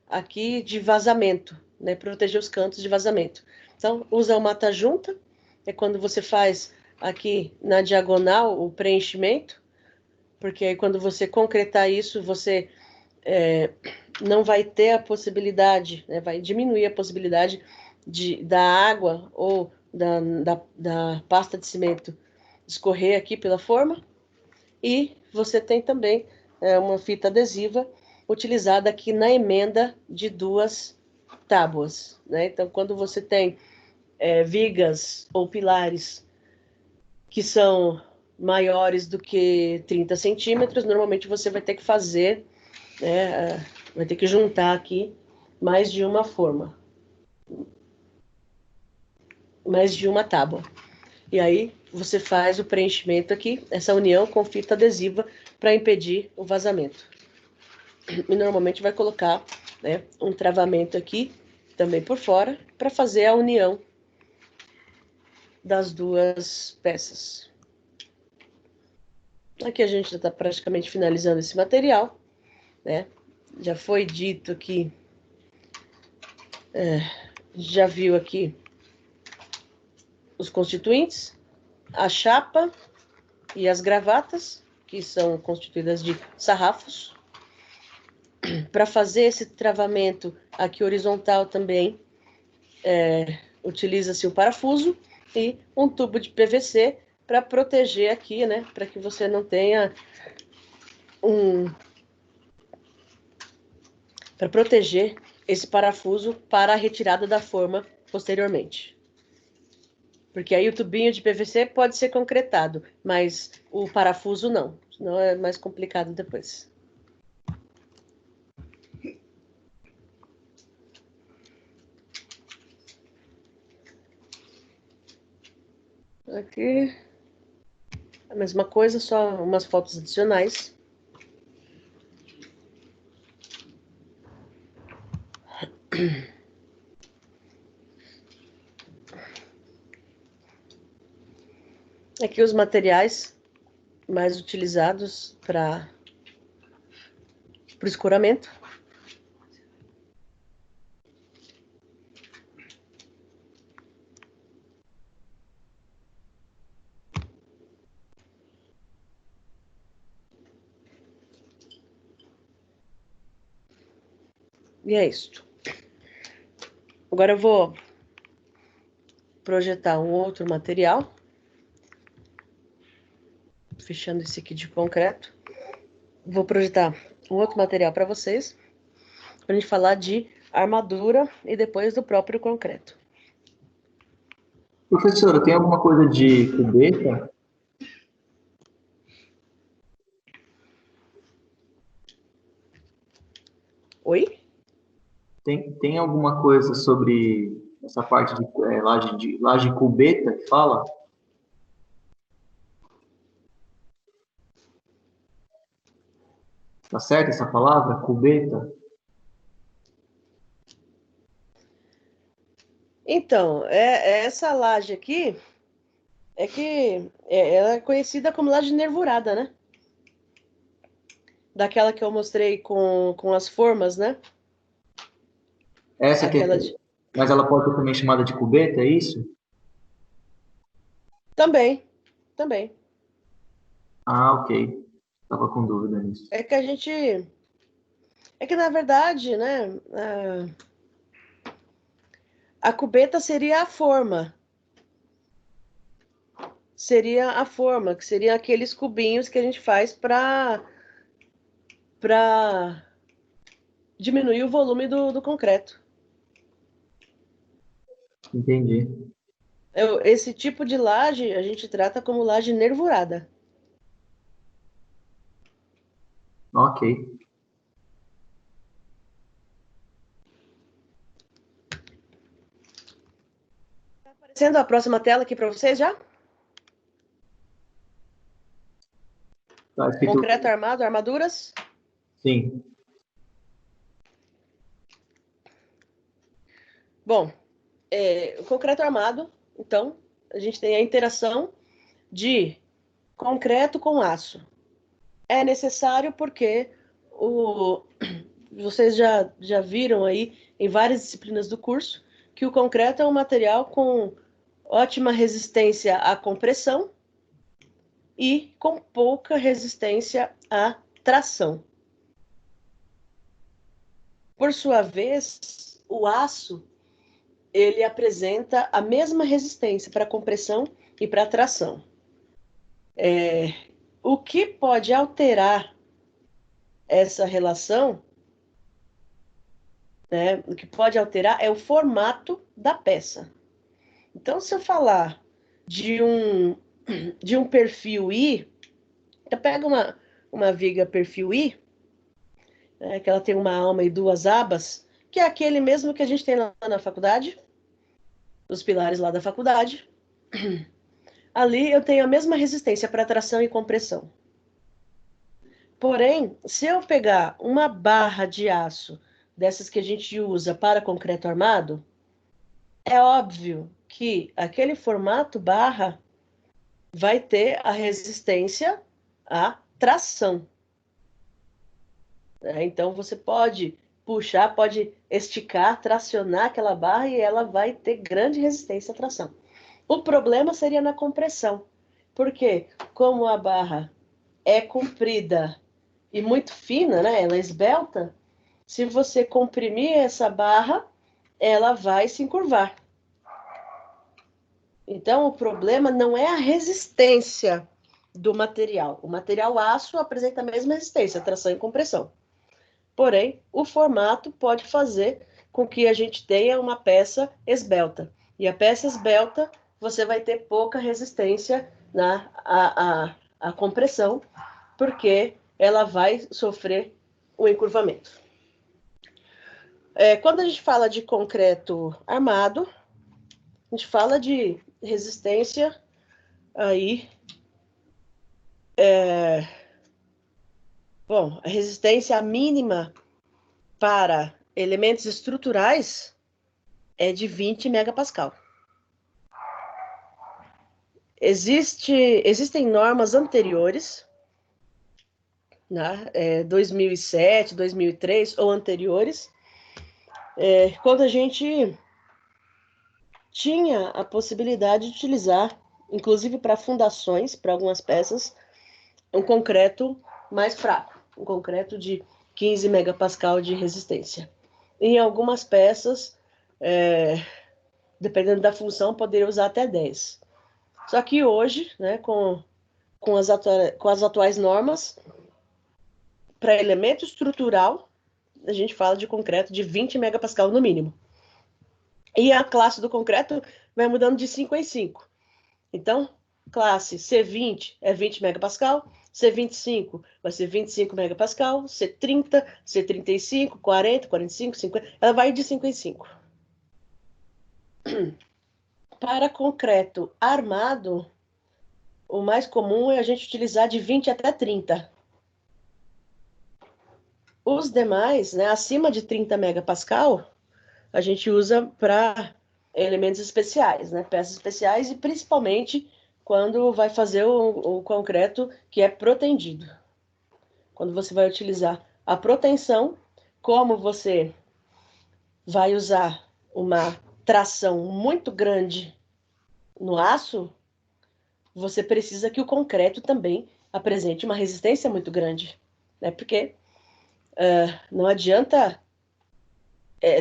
aqui de vazamento, né? Proteger os cantos de vazamento. Então, usa o mata junta, é quando você faz aqui na diagonal o preenchimento, porque aí quando você concretar isso, você não vai ter a possibilidade, né? Vai diminuir a possibilidade da água ou da pasta de cimento escorrer aqui pela forma. E você tem também uma fita adesiva utilizada aqui na emenda de 2 tábuas, né? Então, quando você tem vigas ou pilares que são maiores do que 30 centímetros, normalmente você vai ter que fazer, né, vai ter que juntar aqui mais de uma forma, mais de uma tábua. E aí você faz o preenchimento aqui, essa união com fita adesiva para impedir o vazamento. E normalmente vai colocar, né, um travamento aqui também por fora para fazer a união das 2 peças. Aqui a gente já está praticamente finalizando esse material, né? Já foi dito que já viu aqui os constituintes, a chapa e as gravatas, que são constituídas de sarrafos. Para fazer esse travamento aqui horizontal também, utiliza-se o parafuso e um tubo de PVC para proteger aqui, né? Para que você não tenha para proteger esse parafuso para a retirada da forma posteriormente. Porque aí o tubinho de PVC pode ser concretado, mas o parafuso não. Senão é mais complicado depois. Aqui a mesma coisa, só umas fotos adicionais. Aqui os materiais mais utilizados para o escoramento. E é isso. Agora eu vou projetar um outro material. Fechando esse aqui de concreto. Vou projetar um outro material para vocês, para a gente falar de armadura e depois do próprio concreto. Professora, tem alguma coisa de cubeta? Oi? Tem alguma coisa sobre essa parte de laje cubeta que fala? Tá certo essa palavra? Cubeta? Então, essa laje aqui ela é conhecida como laje nervurada, né? Daquela que eu mostrei com as formas, né? Essa que é... Aquela de... Mas ela pode ser também chamada de cubeta, é isso? Também, também. Ah, ok. Estava com dúvida nisso. É que a gente... É que, na verdade, né? A cubeta seria a forma. Seria a forma, que seriam aqueles cubinhos que a gente faz para diminuir o volume do concreto. Entendi. Esse tipo de laje a gente trata como laje nervurada. Ok. Tá aparecendo a próxima tela aqui para vocês já? Tá escrito... Concreto armado, armaduras. Sim. Bom, o concreto armado, então, a gente tem a interação de concreto com aço. É necessário porque vocês já viram aí em várias disciplinas do curso que o concreto é um material com ótima resistência à compressão e com pouca resistência à tração. Por sua vez, o aço ele apresenta a mesma resistência para compressão e para tração. O que pode alterar essa relação né? O que pode alterar é o formato da peça. Então, se eu falar de um perfil I, eu pego uma viga perfil I, né, que ela tem uma alma e duas abas, que é aquele mesmo que a gente tem lá na faculdade, os pilares lá da faculdade. Ali eu tenho a mesma resistência para tração e compressão. Porém, se eu pegar uma barra de aço, dessas que a gente usa para concreto armado, é óbvio que aquele formato barra vai ter a resistência à tração, né? Então, você pode puxar, pode esticar, tracionar aquela barra e ela vai ter grande resistência à tração. O problema seria na compressão, porque como a barra é comprida e muito fina, né? Ela é esbelta. Se você comprimir essa barra, ela vai se encurvar. Então, o problema não é a resistência do material. O material aço apresenta a mesma resistência, tração e compressão. Porém, o formato pode fazer com que a gente tenha uma peça esbelta. E a peça esbelta, você vai ter pouca resistência à compressão, porque ela vai sofrer o encurvamento. Quando a gente fala de concreto armado, a gente fala de resistência aí. Bom, a resistência mínima para elementos estruturais é de 20 megapascal. Existem normas anteriores, né, 2007, 2003 ou anteriores, quando a gente tinha a possibilidade de utilizar, inclusive para fundações, para algumas peças, um concreto mais fraco, um concreto de 15 megapascal de resistência. Em algumas peças, dependendo da função, poderia usar até 10. Só que hoje, né, com as atuais normas, para elemento estrutural, a gente fala de concreto de 20 megapascal no mínimo. E a classe do concreto vai mudando de 5 em 5. Então, classe C20 é 20 megapascal, C25 vai ser 25 megapascal, C30, C35, 40, 45, 50, ela vai de 5 em 5. Para concreto armado, o mais comum é a gente utilizar de 20 até 30. Os demais, né, acima de 30 megapascal, a gente usa para elementos especiais, né, peças especiais, e principalmente quando vai fazer o concreto que é protendido. Quando você vai utilizar a proteção, como você vai usar uma tração muito grande no aço, você precisa que o concreto também apresente uma resistência muito grande, né? Porque não adianta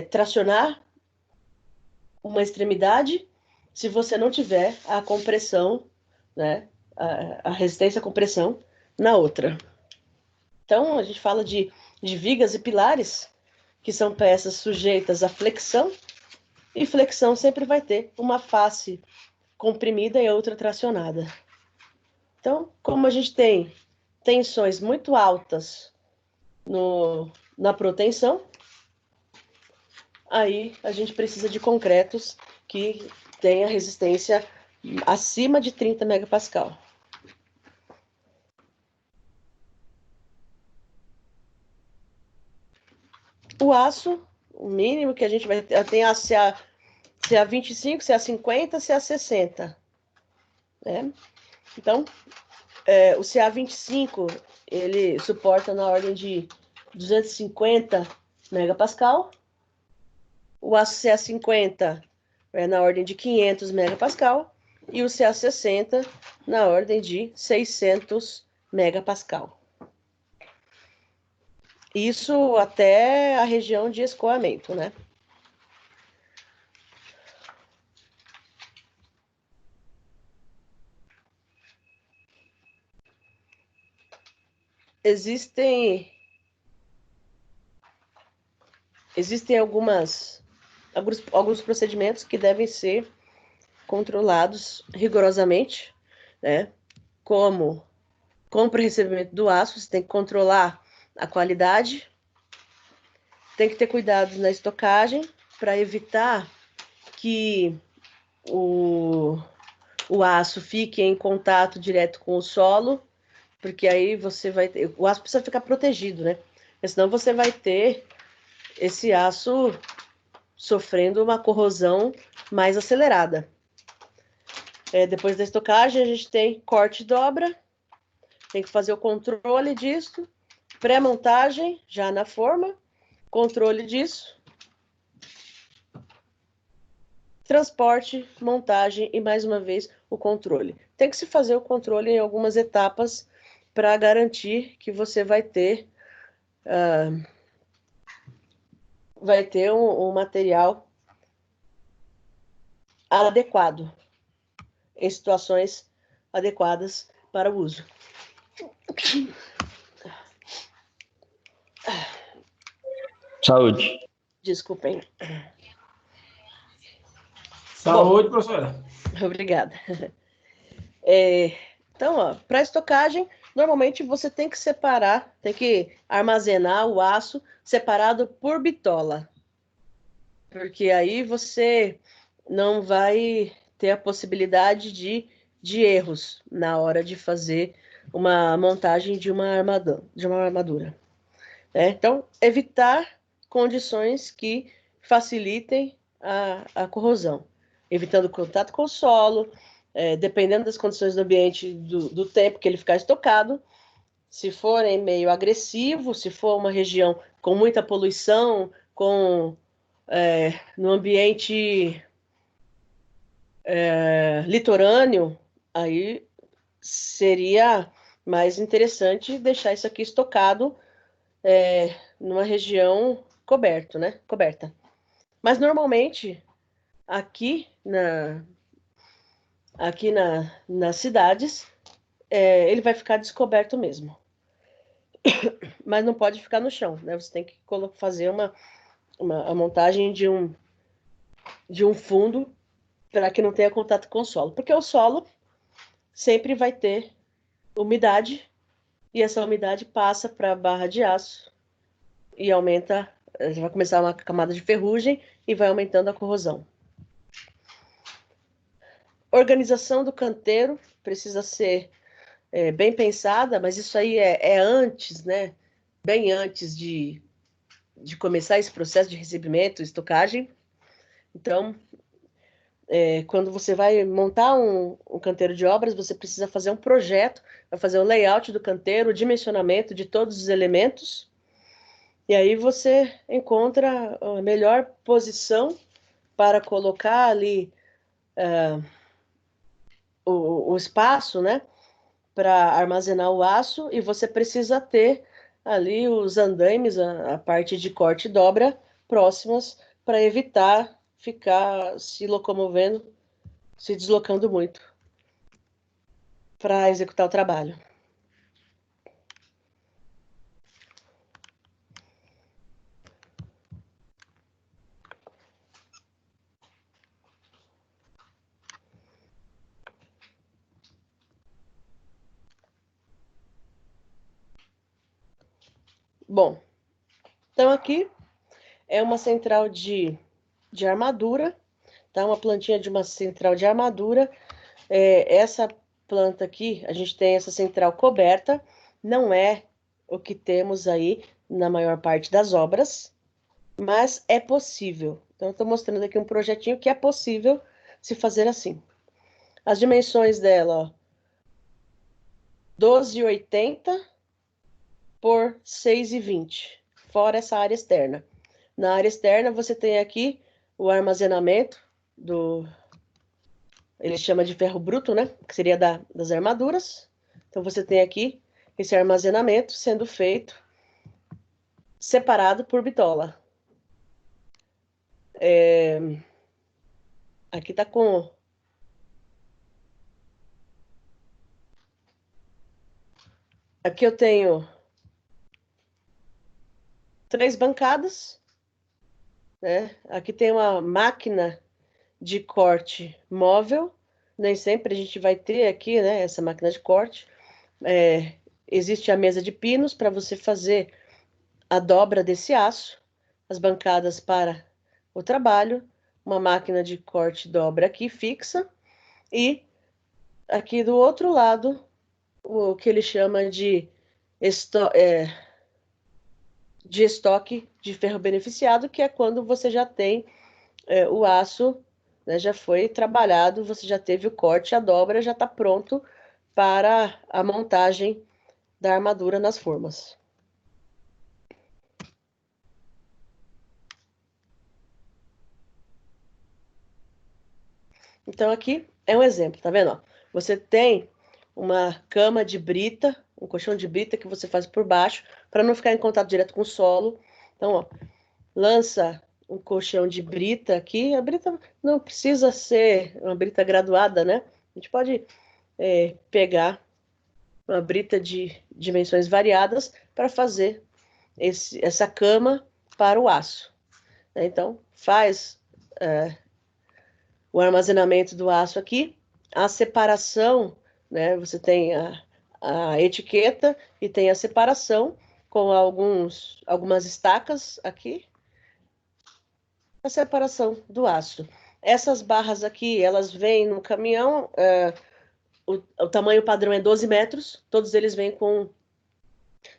tracionar uma extremidade se você não tiver a compressão, né? A resistência à compressão na outra. Então, a gente fala de vigas e pilares, que são peças sujeitas à flexão, e flexão sempre vai ter uma face comprimida e outra tracionada. Então, como a gente tem tensões muito altas na proteção, aí a gente precisa de concretos que tenha resistência acima de 30 megapascal. O aço, o mínimo que a gente vai ter, tem a CA25, CA50, CA60. Né? Então, o CA25, ele suporta na ordem de 250 megapascal. O aço CA50 é na ordem de 500 megapascal. E o CA60 na ordem de 600 megapascal. Isso até a região de escoamento, né? Existem existem alguns procedimentos que devem ser controlados rigorosamente, né? Como compra e recebimento do aço, você tem que controlar a qualidade, tem que ter cuidado na estocagem para evitar que o aço fique em contato direto com o solo, porque aí você vai ter, o aço precisa ficar protegido, né? Porque senão você vai ter esse aço sofrendo uma corrosão mais acelerada. Depois da estocagem, a gente tem corte e dobra, tem que fazer o controle disso, pré-montagem, já na forma, controle disso, transporte, montagem e, mais uma vez, o controle. Tem que se fazer o controle em algumas etapas para garantir que você vai ter um material adequado, em situações adequadas para o uso. Saúde. Desculpem. Saúde, professora. Obrigada. Então, para estocagem, normalmente você tem que separar, tem que armazenar o aço separado por bitola, porque aí você não vai ter a possibilidade de erros na hora de fazer uma montagem de uma armadura. Então, evitar condições que facilitem a corrosão, evitando contato com o solo, dependendo das condições do ambiente, do tempo que ele ficar estocado. Se for em meio agressivo, se for uma região com muita poluição, no ambiente litorâneo, aí seria mais interessante deixar isso aqui estocado numa região coberta. Mas normalmente aqui nas cidades ele vai ficar descoberto mesmo. Mas não pode ficar no chão, né? Você tem que fazer a montagem de um fundo para que não tenha contato com o solo, porque o solo sempre vai ter umidade e essa umidade passa para a barra de aço e aumenta, vai começar uma camada de ferrugem e vai aumentando a corrosão. Organização do canteiro precisa ser bem pensada, mas isso aí é antes, né? Bem antes de começar esse processo de recebimento, estocagem. Então, quando você vai montar um canteiro de obras, você precisa fazer um projeto, vai fazer o layout do canteiro, o dimensionamento de todos os elementos, e aí você encontra a melhor posição para colocar ali o espaço, né, para armazenar o aço, e você precisa ter ali os andaimes, a parte de corte e dobra próximas, para evitar ficar se locomovendo, se deslocando muito para executar o trabalho. Bom, então aqui é uma central de armadura, tá? Uma plantinha de uma central de armadura. Essa planta aqui, a gente tem essa central coberta, não é o que temos aí na maior parte das obras, mas é possível. Então, eu estou mostrando aqui um projetinho que é possível se fazer assim. As dimensões dela, ó, 12,80 por 6,20, fora essa área externa. Na área externa, você tem aqui o armazenamento ele chama de ferro bruto, né? Que seria das armaduras. Então, você tem aqui esse armazenamento sendo feito separado por bitola. Aqui tá com... Aqui eu tenho 3 bancadas né? Aqui tem uma máquina de corte móvel. Nem sempre a gente vai ter aqui, né, essa máquina de corte. Existe a mesa de pinos para você fazer a dobra desse aço, as bancadas para o trabalho, uma máquina de corte dobra aqui fixa e aqui do outro lado o que ele chama de estoque de ferro beneficiado, que é quando você já tem o aço, né, já foi trabalhado, você já teve o corte, a dobra, já está pronto para a montagem da armadura nas formas. Então, aqui é um exemplo, tá vendo? Ó, você tem uma cama de brita, um colchão de brita que você faz por baixo, para não ficar em contato direto com o solo. Então, ó, lança um colchão de brita aqui. A brita não precisa ser uma brita graduada, né? A gente pode pegar uma brita de dimensões variadas para fazer essa cama para o aço. Então, faz o armazenamento do aço aqui, a separação, né? Você tem a etiqueta e tem a separação com algumas estacas aqui, a separação do aço. Essas barras aqui, elas vêm no caminhão, o tamanho padrão é 12 metros, todos eles vêm com,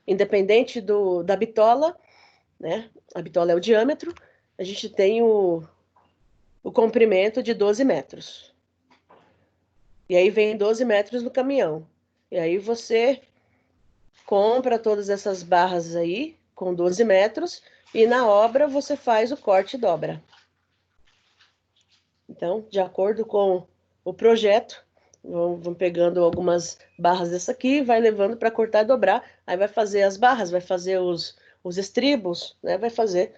independente da bitola, né? A bitola é o diâmetro, a gente tem o comprimento de 12 metros. E aí vem 12 metros no caminhão. E aí você compra todas essas barras aí, com 12 metros, e na obra você faz o corte e dobra. Então, de acordo com o projeto, vão pegando algumas barras dessa aqui, vai levando para cortar e dobrar, aí vai fazer as barras, vai fazer os estribos, né? Vai fazer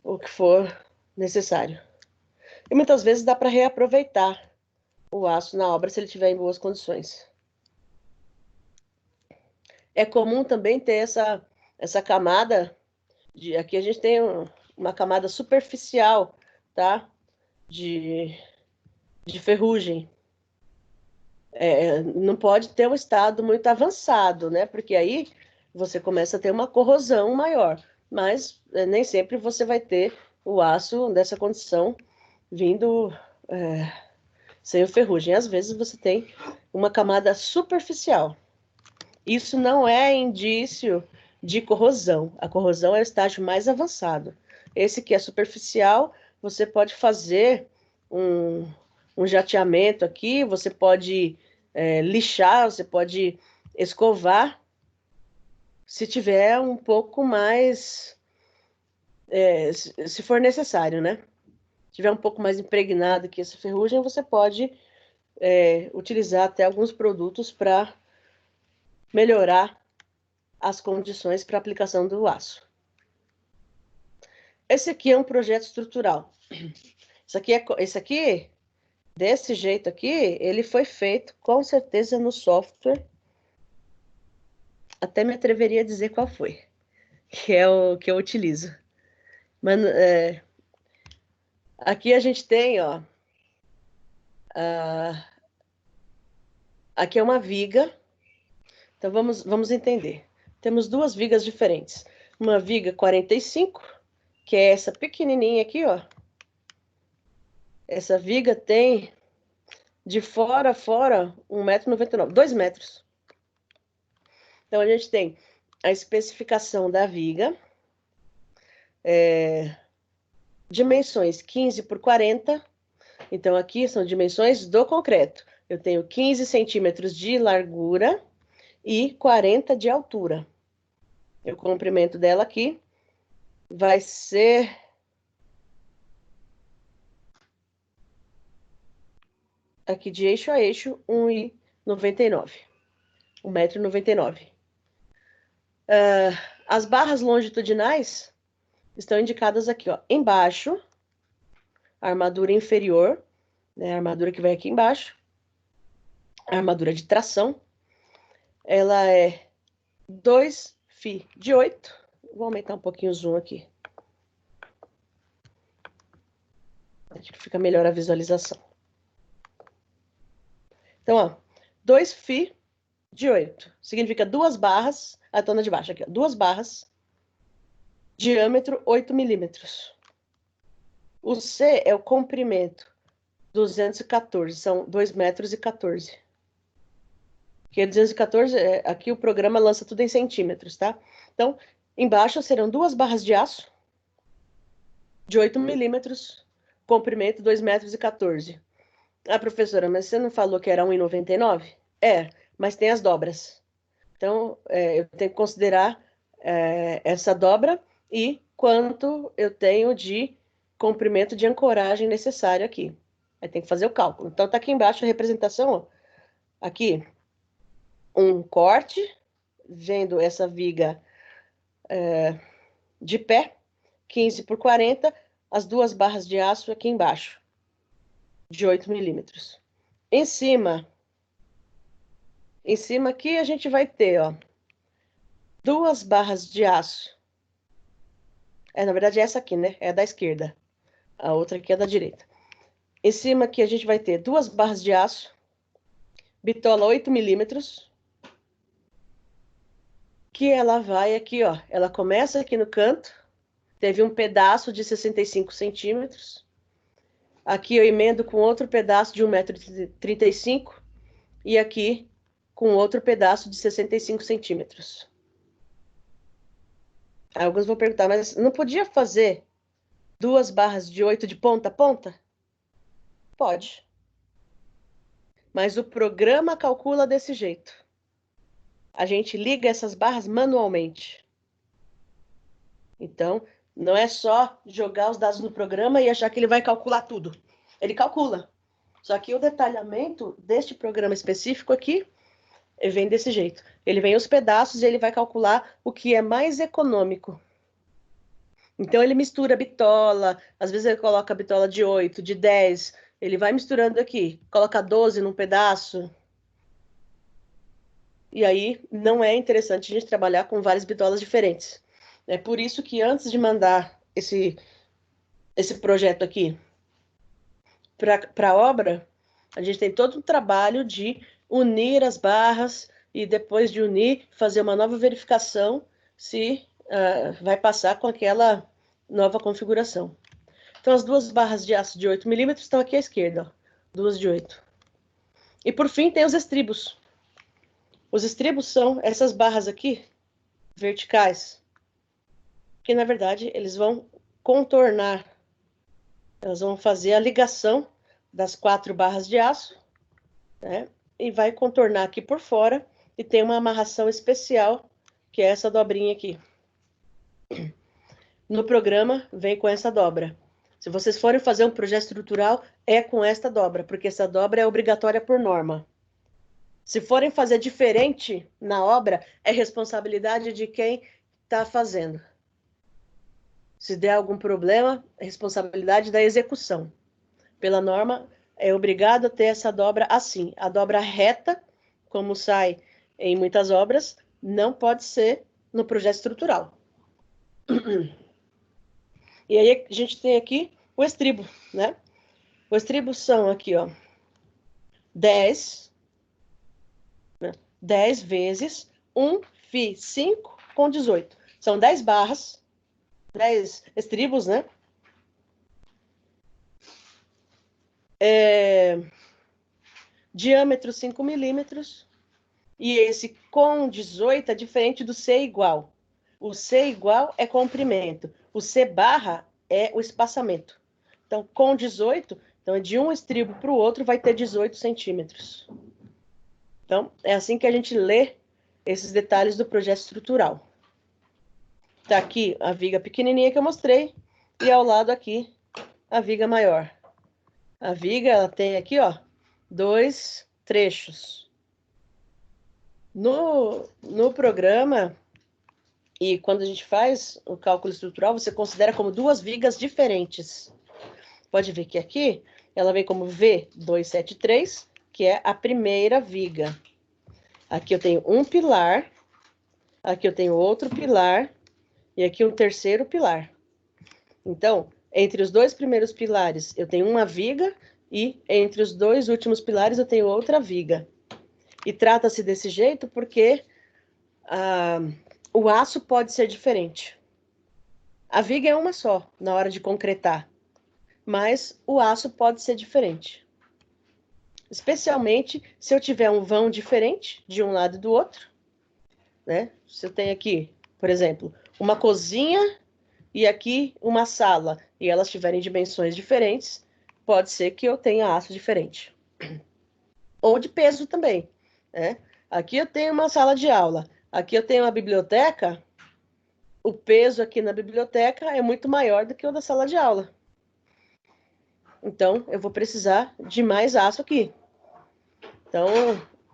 o que for necessário. E muitas vezes dá para reaproveitar o aço na obra se ele estiver em boas condições. É comum também ter essa camada, aqui a gente tem uma camada superficial, tá? De ferrugem. Não pode ter um estado muito avançado, né? Porque aí você começa a ter uma corrosão maior. Mas nem sempre você vai ter o aço dessa condição vindo sem o ferrugem. Às vezes você tem uma camada superficial. Isso não é indício de corrosão. A corrosão é o estágio mais avançado. Esse que é superficial, você pode fazer um jateamento aqui, você pode lixar, você pode escovar, se tiver um pouco mais, se for necessário, né? Se tiver um pouco mais impregnado que essa ferrugem, você pode utilizar até alguns produtos para melhorar as condições para aplicação do aço. Esse aqui é um projeto estrutural. Esse aqui, desse jeito aqui, ele foi feito com certeza no software. Até me atreveria a dizer qual foi, que é o que eu utilizo. Mas aqui a gente tem, ó, aqui é uma viga. Então vamos entender. Temos duas vigas diferentes. Uma viga 45, que é essa pequenininha aqui, ó. Essa viga tem de fora a fora 1,99 m, 2 metros. Então a gente tem a especificação da viga, dimensões 15 por 40. Então aqui são dimensões do concreto. Eu tenho 15 centímetros de largura e 40 de altura. O comprimento dela aqui vai ser aqui de eixo a eixo 1,99 m. 1,99 m. As barras longitudinais estão indicadas aqui, ó, embaixo, a armadura inferior, né, a armadura que vai aqui embaixo, a armadura de tração, ela é 2 φ de 8. Vou aumentar um pouquinho o zoom aqui. Acho que fica melhor a visualização. Então, ó, 2φ de 8. Significa 2 barras, a tona de baixo aqui, ó, 2 barras, diâmetro 8 milímetros. O C é o comprimento, 214, são 2,14 metros. Que 214, aqui o programa lança tudo em centímetros, tá? Então, embaixo serão 2 barras de aço, de 8 milímetros, comprimento 2,14 metros. Ah, professora, mas você não falou que era 1,99? Mas tem as dobras. Então, eu tenho que considerar essa dobra e quanto eu tenho de comprimento de ancoragem necessário aqui. Aí tem que fazer o cálculo. Então, tá aqui embaixo a representação, ó. Aqui, um corte, vendo essa viga de pé, 15 por 40, as 2 barras de aço aqui embaixo, de 8 milímetros. Em cima aqui a gente vai ter, ó, 2 barras de aço. Na verdade, essa aqui, né? É a da esquerda. A outra aqui é da direita. Em cima aqui a gente vai ter 2 barras de aço, bitola 8 milímetros, que ela vai aqui, ó. Ela começa aqui no canto, teve um pedaço de 65 centímetros. Aqui eu emendo com outro pedaço de 1,35 m e aqui com outro pedaço de 65 centímetros. Alguns vão perguntar, mas não podia fazer 2 barras de 8 de ponta a ponta? Pode. Mas o programa calcula desse jeito. A gente liga essas barras manualmente. Então, não é só jogar os dados no programa e achar que ele vai calcular tudo. Ele calcula. Só que o detalhamento deste programa específico aqui vem desse jeito. Ele vem os pedaços e ele vai calcular o que é mais econômico. Então, ele mistura bitola, às vezes ele coloca bitola de 8, de 10, ele vai misturando aqui, coloca 12 num pedaço. E aí, não é interessante a gente trabalhar com várias bitolas diferentes. É por isso que antes de mandar esse projeto aqui para a obra, a gente tem todo um trabalho de unir as barras e depois de unir, fazer uma nova verificação se vai passar com aquela nova configuração. Então, as 2 barras de aço de 8 milímetros estão aqui à esquerda, ó, 2 de 8. E por fim, tem os estribos. Os estribos são essas barras aqui, verticais, que na verdade eles vão contornar, elas vão fazer a ligação das 4 barras de aço, né? E vai contornar aqui por fora e tem uma amarração especial, que é essa dobrinha aqui. No programa vem com essa dobra. Se vocês forem fazer um projeto estrutural, é com esta dobra, porque essa dobra é obrigatória por norma. Se forem fazer diferente na obra, é responsabilidade de quem está fazendo. Se der algum problema, é responsabilidade da execução. Pela norma, é obrigado a ter essa dobra assim. A dobra reta, como sai em muitas obras, não pode ser no projeto estrutural. E aí a gente tem aqui o estribo, né? O estribo são aqui, ó, 10 vezes 1φ5 com 18. São 10 barras, 10 estribos, né? Diâmetro 5 milímetros. E esse com 18 é diferente do C igual. O C igual é comprimento. O C barra é o espaçamento. Então, com 18, então de um estribo para o outro vai ter 18 centímetros. Então, é assim que a gente lê esses detalhes do projeto estrutural. Tá aqui a viga pequenininha que eu mostrei e ao lado aqui a viga maior. A viga, ela tem aqui, ó, 2 trechos. No programa, e quando a gente faz o cálculo estrutural, você considera como 2 vigas diferentes. Pode ver que aqui ela vem como V273, que é a primeira viga. Aqui eu tenho um pilar, aqui eu tenho outro pilar, e aqui um terceiro pilar. Então, Entre os dois primeiros pilares, eu tenho uma viga, e entre os dois últimos pilares, eu tenho outra viga. E trata-se desse jeito porque o aço pode ser diferente. A viga é uma só, na hora de concretar, mas o aço pode ser diferente. Especialmente se eu tiver um vão diferente de um lado e do outro, né? Se eu tenho aqui, por exemplo, uma cozinha e aqui uma sala, e elas tiverem dimensões diferentes, pode ser que eu tenha aço diferente. Ou de peso também, né? Aqui eu tenho uma sala de aula, aqui eu tenho uma biblioteca, o peso aqui na biblioteca é muito maior do que o da sala de aula. Então, eu vou precisar de mais aço aqui. Então,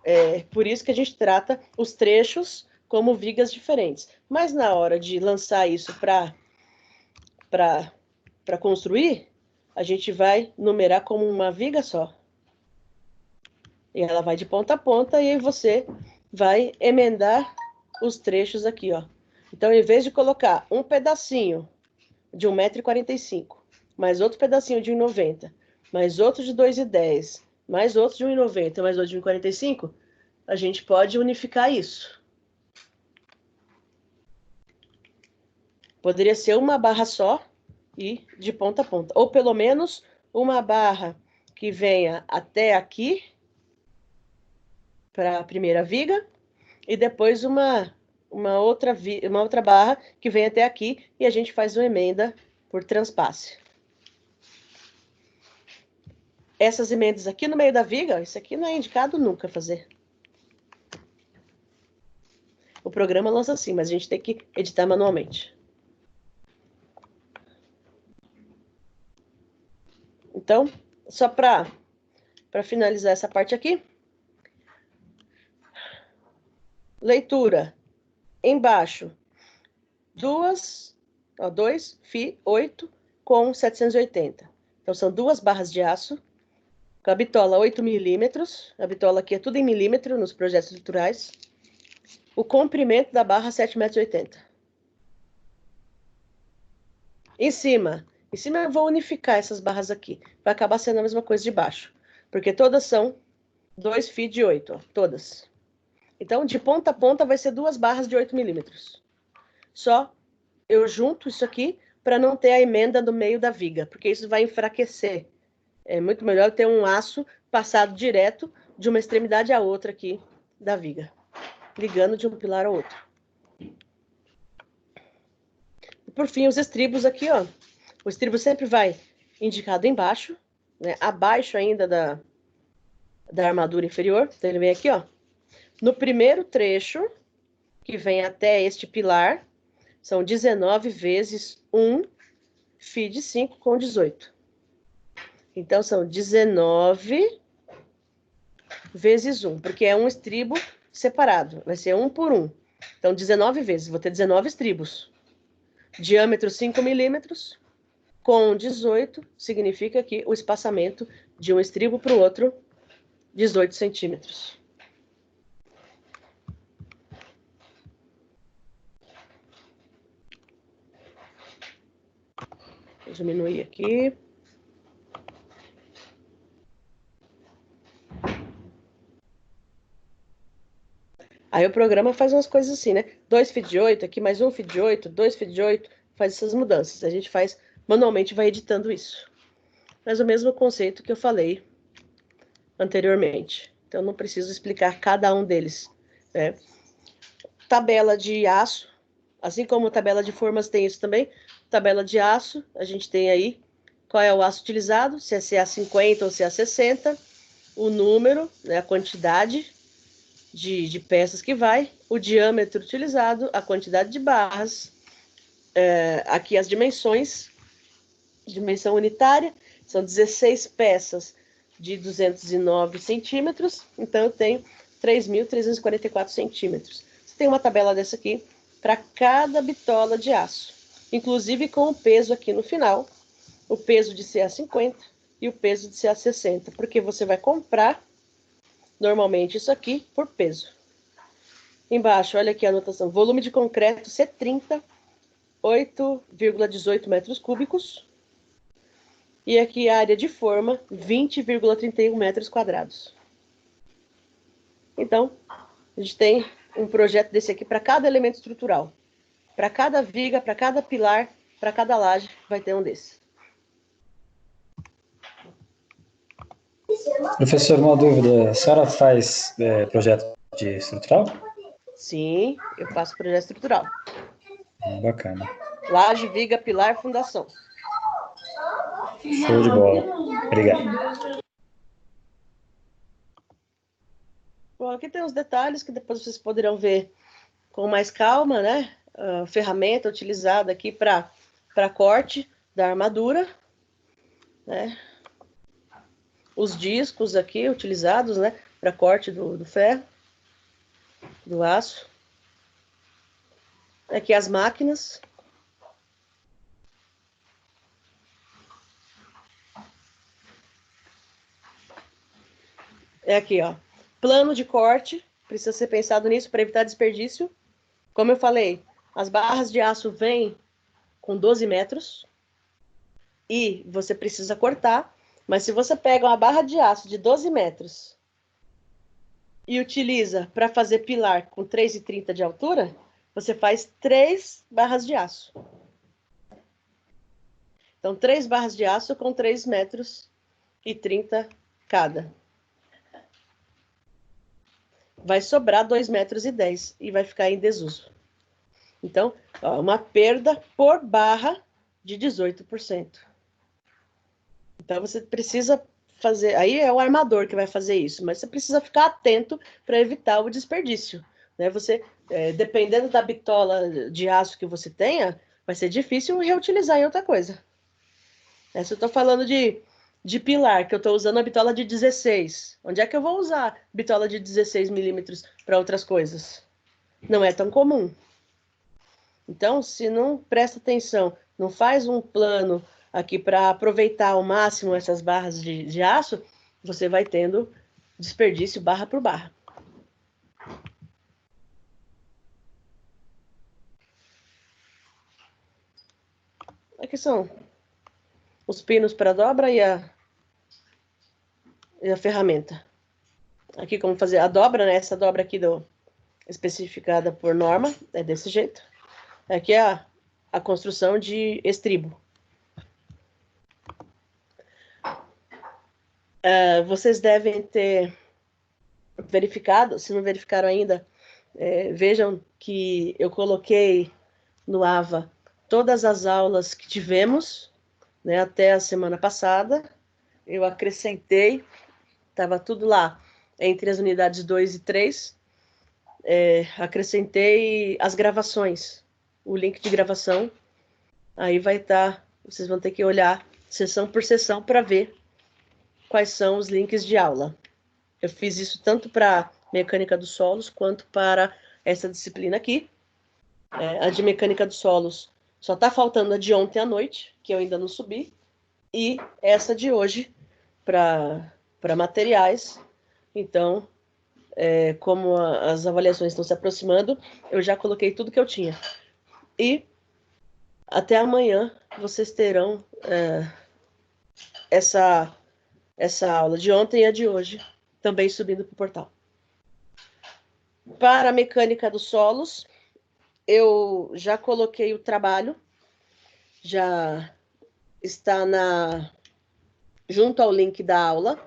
é por isso que a gente trata os trechos como vigas diferentes. Mas na hora de lançar isso para construir, a gente vai numerar como uma viga só. E ela vai de ponta a ponta e aí você vai emendar os trechos aqui, ó. Então, em vez de colocar um pedacinho de 1,45 m, mais outro pedacinho de 1,90 m, mais outro de 2,10 m, mais outro de 1,90 m, mais outro de 1,45 m, a gente pode unificar isso. Poderia ser uma barra só e de ponta a ponta. Ou pelo menos uma barra que venha até aqui, para a primeira viga, e depois uma outra barra que vem até aqui e a gente faz uma emenda por transpasse. Essas emendas aqui no meio da viga, isso aqui não é indicado nunca fazer. O programa lança assim, mas a gente tem que editar manualmente. Então, só para finalizar essa parte aqui. Leitura. Embaixo, 2 Fi 8 com 780. Então, são 2 barras de aço, com a bitola 8 milímetros. A bitola aqui é tudo em milímetro nos projetos estruturais. O comprimento da barra 7,80 m. Em cima eu vou unificar essas barras aqui. Vai acabar sendo a mesma coisa de baixo, porque todas são 2 Fi de 8, ó, todas. Então, de ponta a ponta vai ser 2 barras de 8 milímetros. Só eu junto isso aqui para não ter a emenda no meio da viga, porque isso vai enfraquecer. É muito melhor ter um aço passado direto de uma extremidade à outra aqui da viga, ligando de um pilar ao outro. E por fim, os estribos aqui, ó. O estribo sempre vai indicado embaixo, né? Abaixo ainda da armadura inferior. Então, ele vem aqui, ó. No primeiro trecho, que vem até este pilar, são 19 vezes 1 Fi de 5 com 18. Então, são 19 vezes 1, porque é um estribo separado. Vai ser 1 por 1. Então, 19 vezes. Vou ter 19 estribos. Diâmetro 5 milímetros, com 18, significa que o espaçamento de um estribo para o outro, 18 centímetros. Vou diminuir aqui. Aí o programa faz umas coisas assim, né? 2 Fi de 8, aqui mais 1 Fi de 8, 2 Fi de 8, faz essas mudanças. A gente faz manualmente, vai editando isso. Mas o mesmo conceito que eu falei anteriormente. Então, não preciso explicar cada um deles, né? Tabela de aço, assim como tabela de formas tem isso também. Tabela de aço, a gente tem aí qual é o aço utilizado, se é CA50 ou CA60, o número, né, a quantidade de peças que vai, o diâmetro utilizado, a quantidade de barras, aqui as dimensões, dimensão unitária, são 16 peças de 209 centímetros, então eu tenho 3.344 centímetros. Você tem uma tabela dessa aqui para cada bitola de aço, inclusive com o peso aqui no final, o peso de CA50 e o peso de CA60, porque você vai comprar normalmente isso aqui por peso. Embaixo, olha aqui a anotação. Volume de concreto C30, 8,18 metros cúbicos. E aqui a área de forma, 20,31 metros quadrados. Então, a gente tem um projeto desse aqui para cada elemento estrutural. Para cada viga, para cada pilar, para cada laje, vai ter um desse. Professor, uma dúvida. A senhora faz projeto de estrutural? Sim, eu faço projeto estrutural. Bacana. Laje, viga, pilar, fundação. Show de bola. Obrigado. Bom, aqui tem os detalhes que depois vocês poderão ver com mais calma, né? A ferramenta utilizada aqui para corte da armadura, né? Os discos aqui utilizados, né? Para corte do ferro, do aço. Aqui as máquinas. É aqui, ó. Plano de corte. Precisa ser pensado nisso para evitar desperdício. Como eu falei, as barras de aço vêm com 12 metros. E você precisa cortar. Mas se você pega uma barra de aço de 12 metros e utiliza para fazer pilar com 3,30 de altura, você faz 3 barras de aço. Então, 3 barras de aço com 3 metros e 30 cada. Vai sobrar 2,10 metros e vai ficar em desuso. Então, ó, uma perda por barra de 18%. Então, você precisa fazer... Aí é o armador que vai fazer isso, mas você precisa ficar atento para evitar o desperdício. Né? Você, dependendo da bitola de aço que você tenha, vai ser difícil reutilizar em outra coisa. Se eu estou falando de pilar, que eu estou usando a bitola de 16, onde é que eu vou usar bitola de 16 milímetros para outras coisas? Não é tão comum. Então, se não presta atenção, não faz um plano aqui para aproveitar ao máximo essas barras de aço, você vai tendo desperdício barra por barra. Aqui são os pinos para dobra e a ferramenta. Aqui como fazer a dobra, né? Essa dobra aqui especificada por norma, é desse jeito. Aqui é a construção de estribo. Vocês devem ter verificado, se não verificaram ainda, vejam que eu coloquei no AVA todas as aulas que tivemos, né, até a semana passada. Eu acrescentei, estava tudo lá, entre as unidades 2 e 3, acrescentei as gravações, o link de gravação. Aí vai estar, vocês vão ter que olhar sessão por sessão para ver quais são os links de aula. Eu fiz isso tanto para mecânica dos solos quanto para essa disciplina aqui. A de mecânica dos solos só está faltando a de ontem à noite, que eu ainda não subi, e essa de hoje para materiais. Então, como as avaliações estão se aproximando, eu já coloquei tudo que eu tinha. E até amanhã vocês terão essa aula de ontem e a de hoje também subindo para o portal. Para a mecânica dos solos, eu já coloquei o trabalho, já está junto ao link da aula.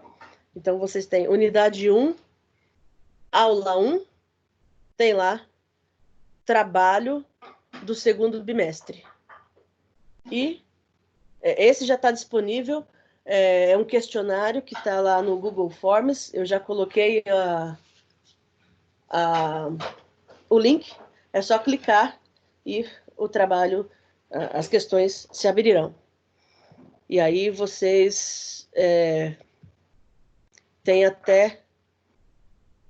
Então, vocês têm unidade 1, aula 1, tem lá trabalho do segundo bimestre. E esse já está disponível, é um questionário que está lá no Google Forms. Eu já coloquei o link, é só clicar e o trabalho, as questões se abrirão. E aí vocês têm até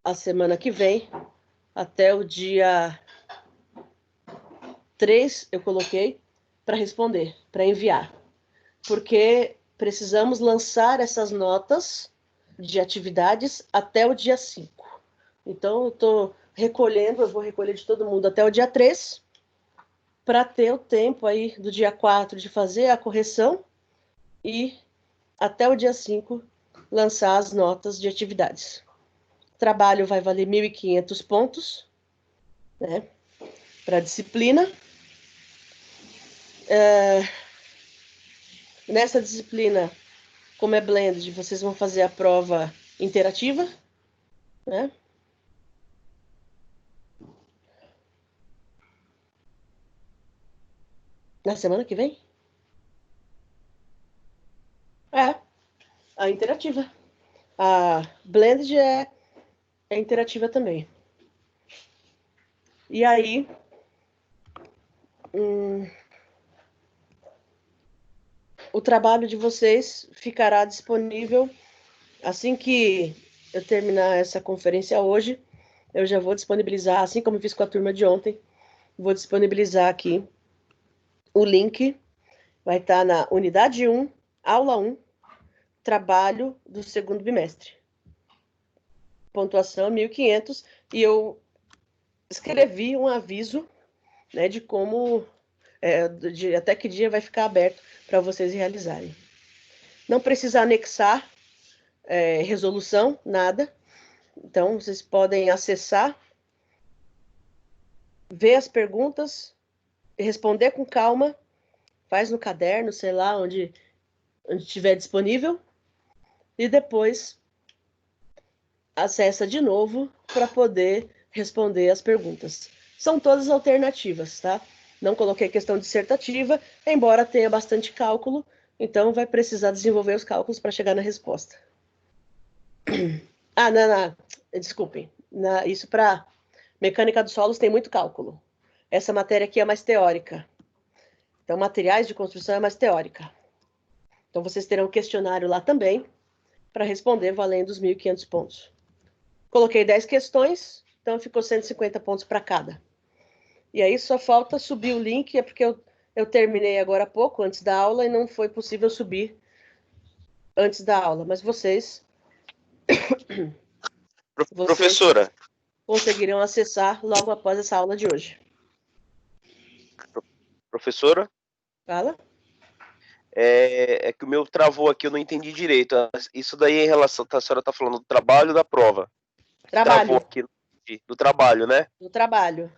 a semana que vem, até o dia 3, eu coloquei, para responder, para enviar. Porque precisamos lançar essas notas de atividades até o dia 5. Então, eu estou recolhendo, eu vou recolher de todo mundo até o dia 3, para ter o tempo aí do dia 4 de fazer a correção e até o dia 5, lançar as notas de atividades. O trabalho vai valer 1.500 pontos, né, para a disciplina. Nessa disciplina, como é blended, vocês vão fazer a prova interativa, né? Na semana que vem? A interativa. A blended é interativa também. E aí, o trabalho de vocês ficará disponível assim que eu terminar essa conferência hoje. Eu já vou disponibilizar, assim como eu fiz com a turma de ontem, vou disponibilizar aqui o link. Vai estar na unidade 1, aula 1, trabalho do segundo bimestre. Pontuação 1.500, e eu escrevi um aviso, né, de como, de até que dia vai ficar aberto para vocês realizarem. Não precisa anexar resolução, nada. Então, vocês podem acessar, ver as perguntas, responder com calma, faz no caderno, sei lá, onde estiver disponível, e depois acessa de novo para poder responder as perguntas. São todas alternativas, tá? Não coloquei questão dissertativa, embora tenha bastante cálculo, então vai precisar desenvolver os cálculos para chegar na resposta. Desculpem. Isso para mecânica dos solos tem muito cálculo. Essa matéria aqui é mais teórica. Então, materiais de construção é mais teórica. Então, vocês terão um questionário lá também para responder valendo os 1.500 pontos. Coloquei 10 questões, então ficou 150 pontos para cada. E aí só falta subir o link, é porque eu terminei agora há pouco, antes da aula, e não foi possível subir antes da aula. Mas vocês Professora, conseguirão acessar logo após essa aula de hoje. Professora? Fala? É que o meu travou aqui, eu não entendi direito. Isso daí em relação, a senhora está falando do trabalho ou da prova? Trabalho. Travou aqui do trabalho, né? Do trabalho.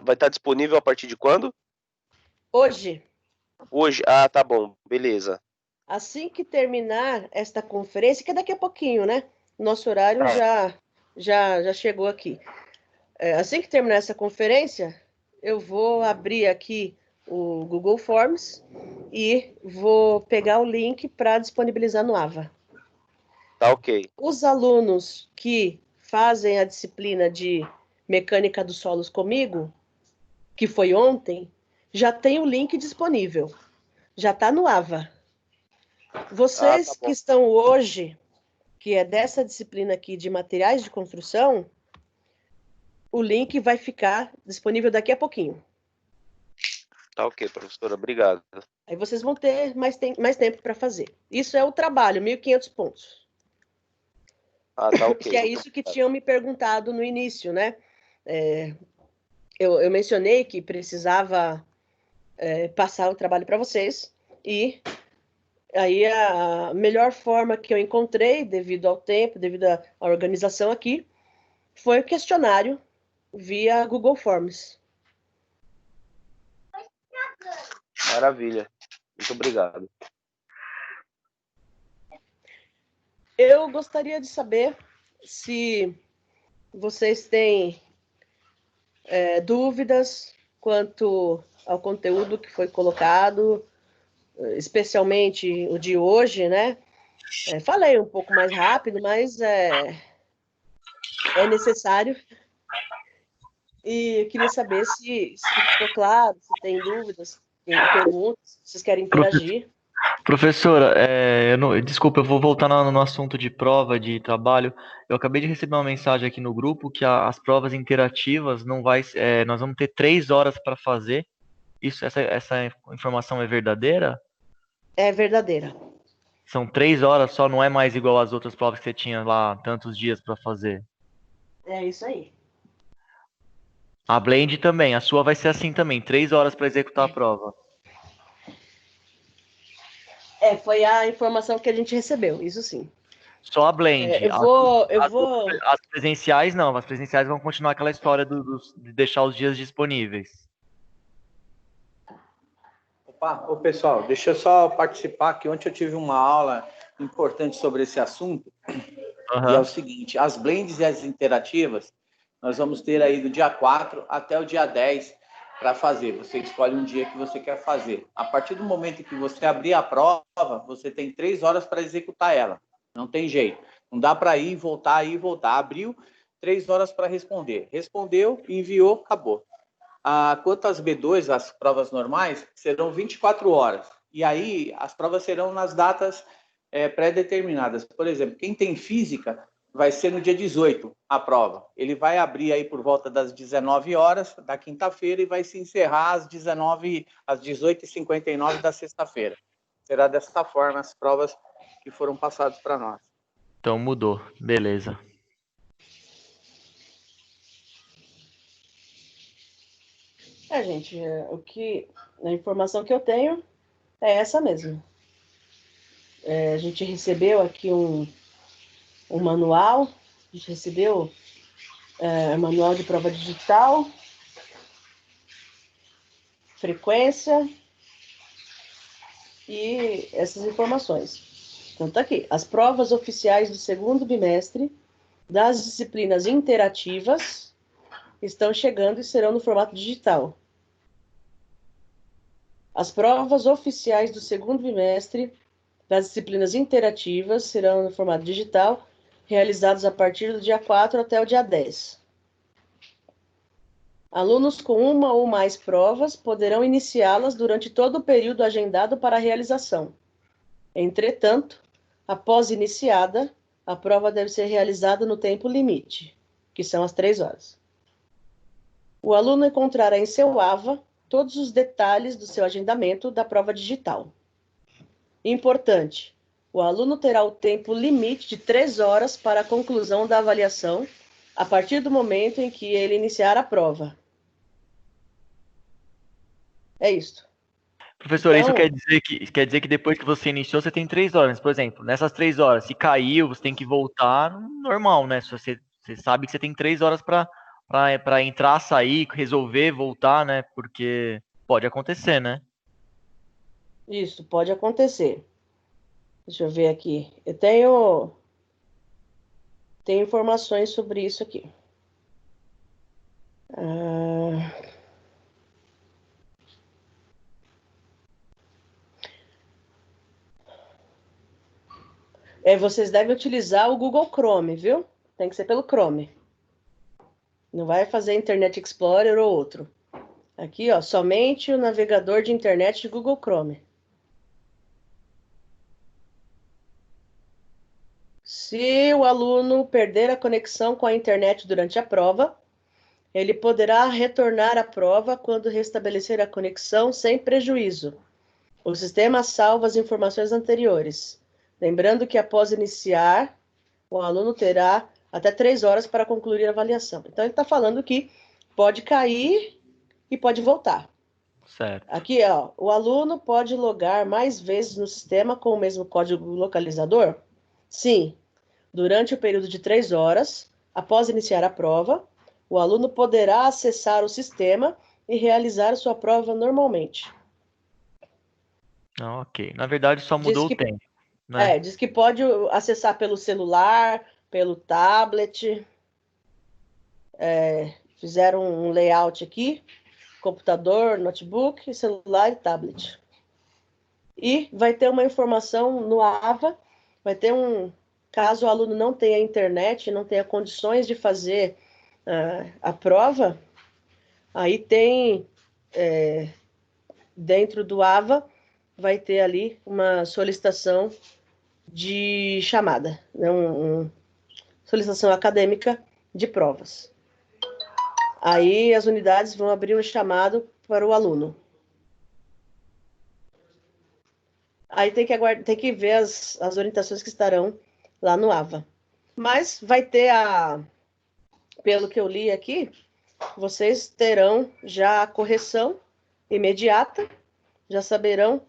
Vai estar disponível a partir de quando? Hoje. Hoje? Ah, tá bom, beleza. Assim que terminar esta conferência, que é daqui a pouquinho, né? Nosso horário já chegou aqui. Assim que terminar essa conferência, eu vou abrir aqui o Google Forms e vou pegar o link para disponibilizar no AVA. Tá ok. Os alunos que fazem a disciplina de mecânica dos solos comigo, que foi ontem, já tem o link disponível. Já está no AVA. Vocês que estão hoje, que é dessa disciplina aqui de materiais de construção, o link vai ficar disponível daqui a pouquinho. Tá ok, professora, obrigado. Aí vocês vão ter mais tempo para fazer. Isso é o trabalho, 1.500 pontos. Ah, tá ok. Que é isso que tinham me perguntado no início, né? Eu mencionei que precisava passar o trabalho para vocês, e aí a melhor forma que eu encontrei, devido ao tempo, devido à organização aqui, foi o questionário via Google Forms. Maravilha. Muito obrigado. Eu gostaria de saber se vocês têm dúvidas quanto ao conteúdo que foi colocado, especialmente o de hoje, né? Falei um pouco mais rápido, mas é necessário. E eu queria saber se ficou claro, se tem dúvidas, tem perguntas, se vocês querem interagir. Professora, desculpa, eu vou voltar no assunto de prova, de trabalho. Eu acabei de receber uma mensagem aqui no grupo que as provas interativas nós vamos ter 3 horas para fazer. Essa informação é verdadeira? É verdadeira. São 3 horas só, não é mais igual às outras provas que você tinha lá tantos dias para fazer. É isso aí. A Blend também, a sua vai ser assim também, 3 horas para executar a prova. Foi a informação que a gente recebeu, isso sim. Só a blend. Eu vou. As presenciais não, as presenciais vão continuar aquela história de deixar os dias disponíveis. Opa, ô pessoal, deixa eu só participar, que ontem eu tive uma aula importante sobre esse assunto, e é o seguinte, as blends e as interativas, nós vamos ter aí do dia 4 até o dia 10 para fazer. Você escolhe um dia que você quer fazer. A partir do momento que você abrir a prova, você tem 3 horas para executar ela. Não tem jeito. Não dá para ir, voltar, ir, voltar. Abriu, 3 horas para responder. Respondeu, enviou, acabou. Quanto às B2, as provas normais, serão 24 horas. E aí, as provas serão nas datas pré-determinadas. Por exemplo, quem tem física, vai ser no dia 18 a prova. Ele vai abrir aí por volta das 19 horas da quinta-feira e vai se encerrar às 18h59 da sexta-feira. Será dessa forma as provas que foram passadas para nós. Então mudou, beleza. Gente, a informação que eu tenho é essa mesmo. A gente recebeu aqui um manual, a gente recebeu manual de prova digital, frequência e essas informações. Então tá aqui, as provas oficiais do segundo bimestre das disciplinas interativas estão chegando e serão no formato digital. As provas oficiais do segundo bimestre das disciplinas interativas serão no formato digital, realizados a partir do dia 4 até o dia 10. Alunos com uma ou mais provas poderão iniciá-las durante todo o período agendado para a realização. Entretanto, após iniciada, a prova deve ser realizada no tempo limite, que são as 3 horas. O aluno encontrará em seu AVA todos os detalhes do seu agendamento da prova digital. Importante, o aluno terá o tempo limite de 3 horas para a conclusão da avaliação, a partir do momento em que ele iniciar a prova. É isto. Professor, Então, isso quer dizer que depois que você iniciou, você tem 3 horas. Por exemplo, nessas 3 horas, se caiu, você tem que voltar normal, né? Se você sabe que você tem 3 horas para entrar, sair, resolver, voltar, né? Porque pode acontecer, né? isso pode acontecer. Deixa eu ver aqui. Eu tenho informações sobre isso aqui. Vocês devem utilizar o Google Chrome, viu? Tem que ser pelo Chrome. Não vai fazer Internet Explorer ou outro. Aqui, ó, somente o navegador de internet de Google Chrome. Se o aluno perder a conexão com a internet durante a prova, ele poderá retornar à prova quando restabelecer a conexão sem prejuízo. O sistema salva as informações anteriores. Lembrando que após iniciar, o aluno terá até 3 horas para concluir a avaliação. Então, ele está falando que pode cair e pode voltar. Certo. Aqui, ó, o aluno pode logar mais vezes no sistema com o mesmo código localizador? Sim. Durante o período de 3 horas, após iniciar a prova, o aluno poderá acessar o sistema e realizar sua prova normalmente. Ok. Na verdade, só mudou o tempo, né? Diz que pode acessar pelo celular, pelo tablet. Fizeram um layout aqui, computador, notebook, celular e tablet. E vai ter uma informação no AVA, caso o aluno não tenha internet, não tenha condições de fazer a prova, aí tem, dentro do AVA, vai ter ali uma solicitação de chamada, né? Solicitação acadêmica de provas. Aí as unidades vão abrir um chamado para o aluno. Aí tem que ver as orientações que estarão lá no AVA. Mas vai ter pelo que eu li aqui, vocês terão já a correção imediata, já saberão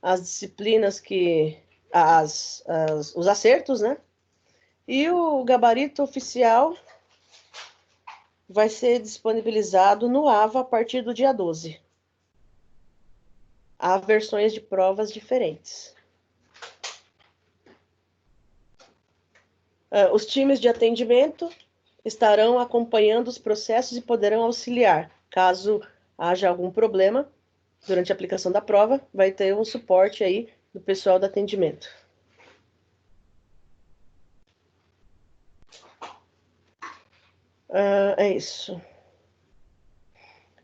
as disciplinas os acertos, né? E o gabarito oficial vai ser disponibilizado no AVA a partir do dia 12. Há versões de provas diferentes. Os times de atendimento estarão acompanhando os processos e poderão auxiliar. Caso haja algum problema durante a aplicação da prova, vai ter um suporte aí do pessoal do atendimento. É isso.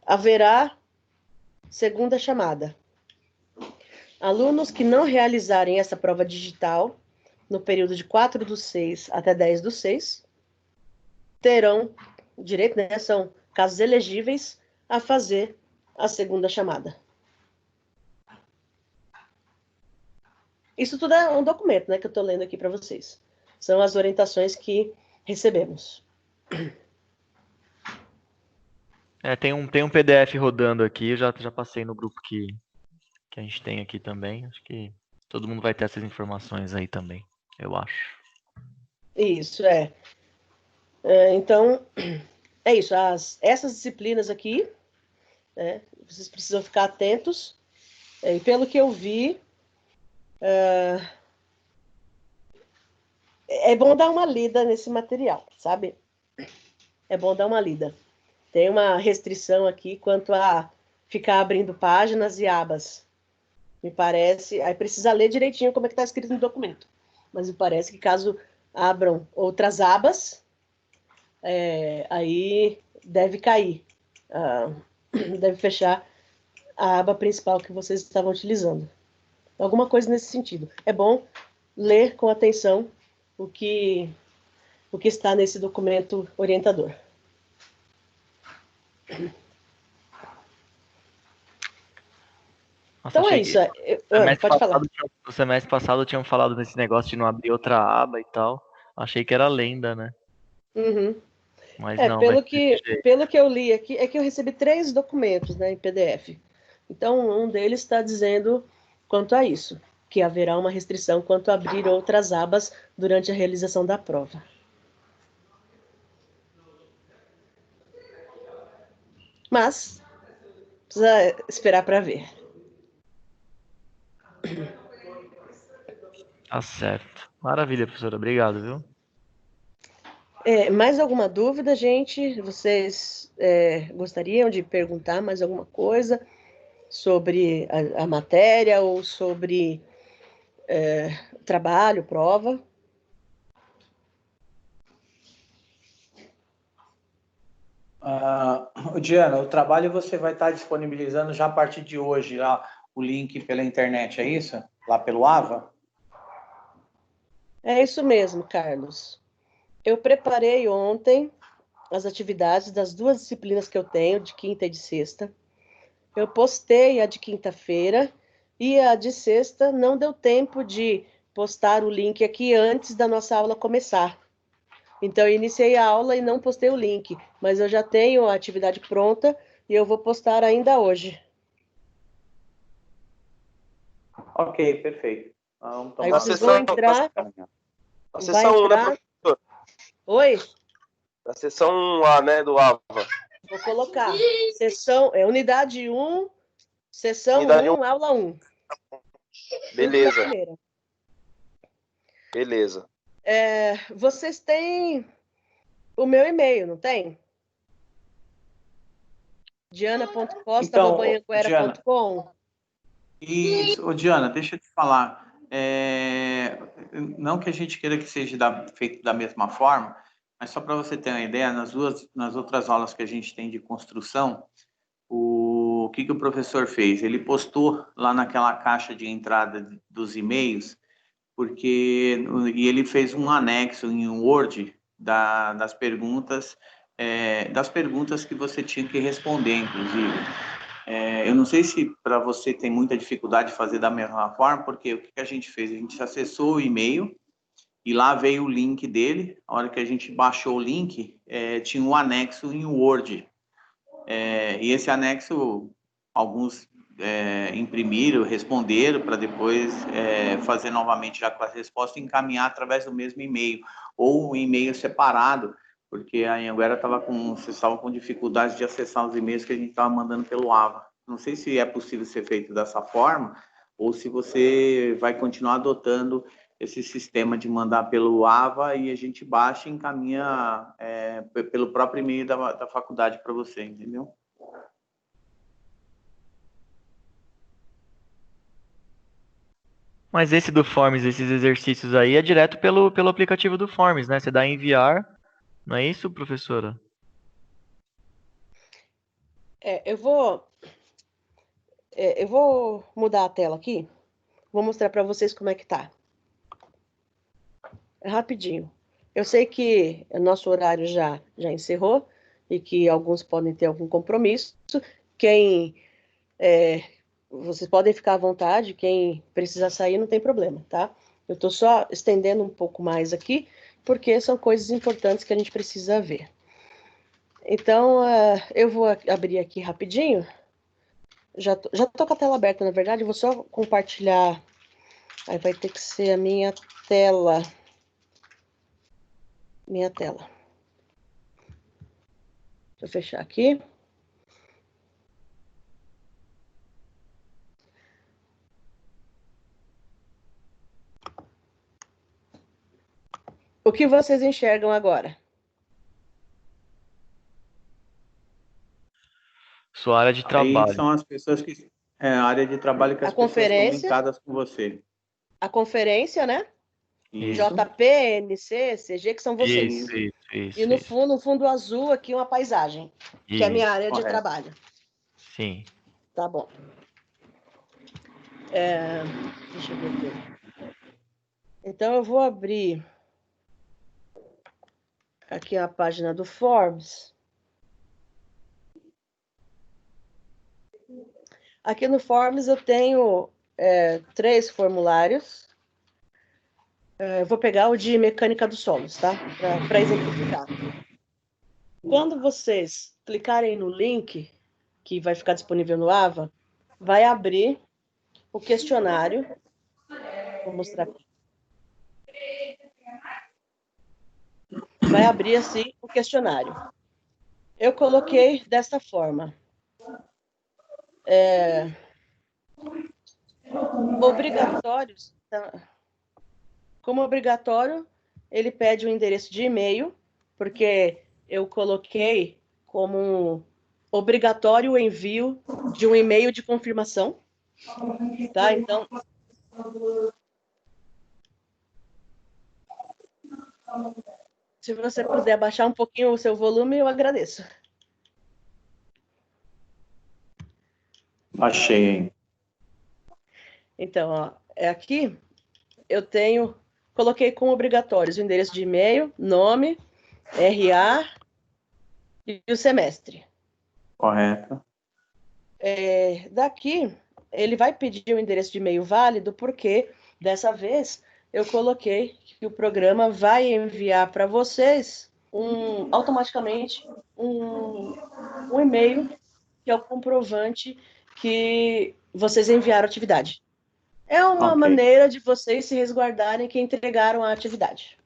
Haverá segunda chamada. Alunos que não realizarem essa prova digital no período de 4/6 até 10/6 terão direito, né, são casos elegíveis a fazer a segunda chamada. Isso tudo é um documento, né, que eu estou lendo aqui para vocês. São as orientações que recebemos. Tem um PDF rodando aqui, eu já passei no grupo que a gente tem aqui também. Acho que todo mundo vai ter essas informações aí também, eu acho. Isso, então, é isso. Essas disciplinas aqui, né, vocês precisam ficar atentos. E pelo que eu vi, é bom dar uma lida nesse material, sabe? É bom dar uma lida. Tem uma restrição aqui quanto a ficar abrindo páginas e abas. Me parece... Aí precisa ler direitinho como é que está escrito no documento. Mas me parece que caso abram outras abas, aí deve cair. Deve fechar a aba principal que vocês estavam utilizando. Alguma coisa nesse sentido. É bom ler com atenção o que está nesse documento orientador. Nossa, Então é isso. Pode falar. No semestre passado tinham falado desse negócio de não abrir outra aba e tal. Achei que era lenda, né? Uhum. Mas não, pelo que eu li aqui, é que eu recebi 3 documentos, né, em PDF. Então, um deles está dizendo quanto a isso, que haverá uma restrição quanto a abrir outras abas durante a realização da prova. Mas, precisa esperar para ver. Tá certo. Maravilha, professora. Obrigado, viu? Mais alguma dúvida, gente? Vocês gostariam de perguntar mais alguma coisa sobre a matéria ou sobre trabalho, prova? Diana, o trabalho você vai estar disponibilizando já a partir de hoje lá, o link pela internet, é isso? Lá pelo AVA? É isso mesmo, Carlos. Eu preparei ontem as atividades das 2 disciplinas que eu tenho, de quinta e de sexta. Eu postei a de quinta-feira e a de sexta não deu tempo de postar o link aqui antes da nossa aula começar. Então, eu iniciei a aula e não postei o link, mas eu já tenho a atividade pronta e eu vou postar ainda hoje. Ok, perfeito. Aí vocês vão entrar... A sessão 1, né, professor? Oi? A sessão 1A, né, do AVA. Vou colocar. Unidade 1, sessão Unidade 1, aula 1. Beleza. Beleza. Vocês têm o meu e-mail, não tem? diana.costa@anhanguera.com. Isso, Diana, deixa eu te falar. Não que a gente queira que seja feito da mesma forma, mas só para você ter uma ideia, nas outras aulas que a gente tem de construção, o que o professor fez? Ele postou lá naquela caixa de entrada dos e-mails, e ele fez um anexo em Word das perguntas que você tinha que responder, inclusive. Eu não sei se para você tem muita dificuldade de fazer da mesma forma, porque o que a gente fez? A gente acessou o e-mail e lá veio o link dele. A hora que a gente baixou o link, tinha um anexo em Word. E esse anexo, alguns imprimiram, responderam, para depois fazer novamente já com a resposta e encaminhar através do mesmo e-mail, ou um e-mail separado, porque a Anhanguera vocês estavam com dificuldade de acessar os e-mails que a gente estava mandando pelo AVA. Não sei se é possível ser feito dessa forma, ou se você vai continuar adotando esse sistema de mandar pelo AVA e a gente baixa e encaminha pelo próprio e-mail da faculdade para você, entendeu? Mas esse do Forms, esses exercícios aí, é direto pelo aplicativo do Forms, né? Você dá enviar, não é isso, professora? Eu vou mudar a tela aqui. Vou mostrar para vocês como é que tá. Rapidinho. Eu sei que o nosso horário já encerrou e que alguns podem ter algum compromisso. Vocês podem ficar à vontade, quem precisar sair não tem problema, tá? Eu estou só estendendo um pouco mais aqui, porque são coisas importantes que a gente precisa ver. Então, eu vou abrir aqui rapidinho. Já tô com a tela aberta, na verdade, eu vou só compartilhar. Aí vai ter que ser a minha tela. Deixa eu fechar aqui. O que vocês enxergam agora? Sua área de Aí trabalho. são as pessoas que... a área de trabalho que as pessoas estão linkadas com você. A conferência, né? Isso. JP, NC, CG, que são vocês. Isso. E no fundo azul aqui uma paisagem, que é a minha área de trabalho. Sim. Tá bom. Deixa eu ver aqui. Então, eu vou abrir aqui a página do Forms. Aqui no Forms eu tenho 3 formulários. Eu vou pegar o de mecânica dos solos, tá? Para exemplificar. Quando vocês clicarem no link, que vai ficar disponível no AVA, vai abrir o questionário. Vou mostrar aqui. Vai abrir assim o questionário. Eu coloquei desta forma. Obrigatórios. Como obrigatório, ele pede o endereço de e-mail, porque eu coloquei como obrigatório o envio de um e-mail de confirmação. Tá? Então, se você puder baixar um pouquinho o seu volume, eu agradeço. Achei. Então, ó, aqui eu coloquei como obrigatórios o endereço de e-mail, nome, RA e o semestre. Correto. Daqui, ele vai pedir o endereço de e-mail válido, porque dessa vez eu coloquei que o programa vai enviar para vocês automaticamente um e-mail que é o comprovante que vocês enviaram a atividade. É uma maneira de vocês se resguardarem que entregaram a atividade.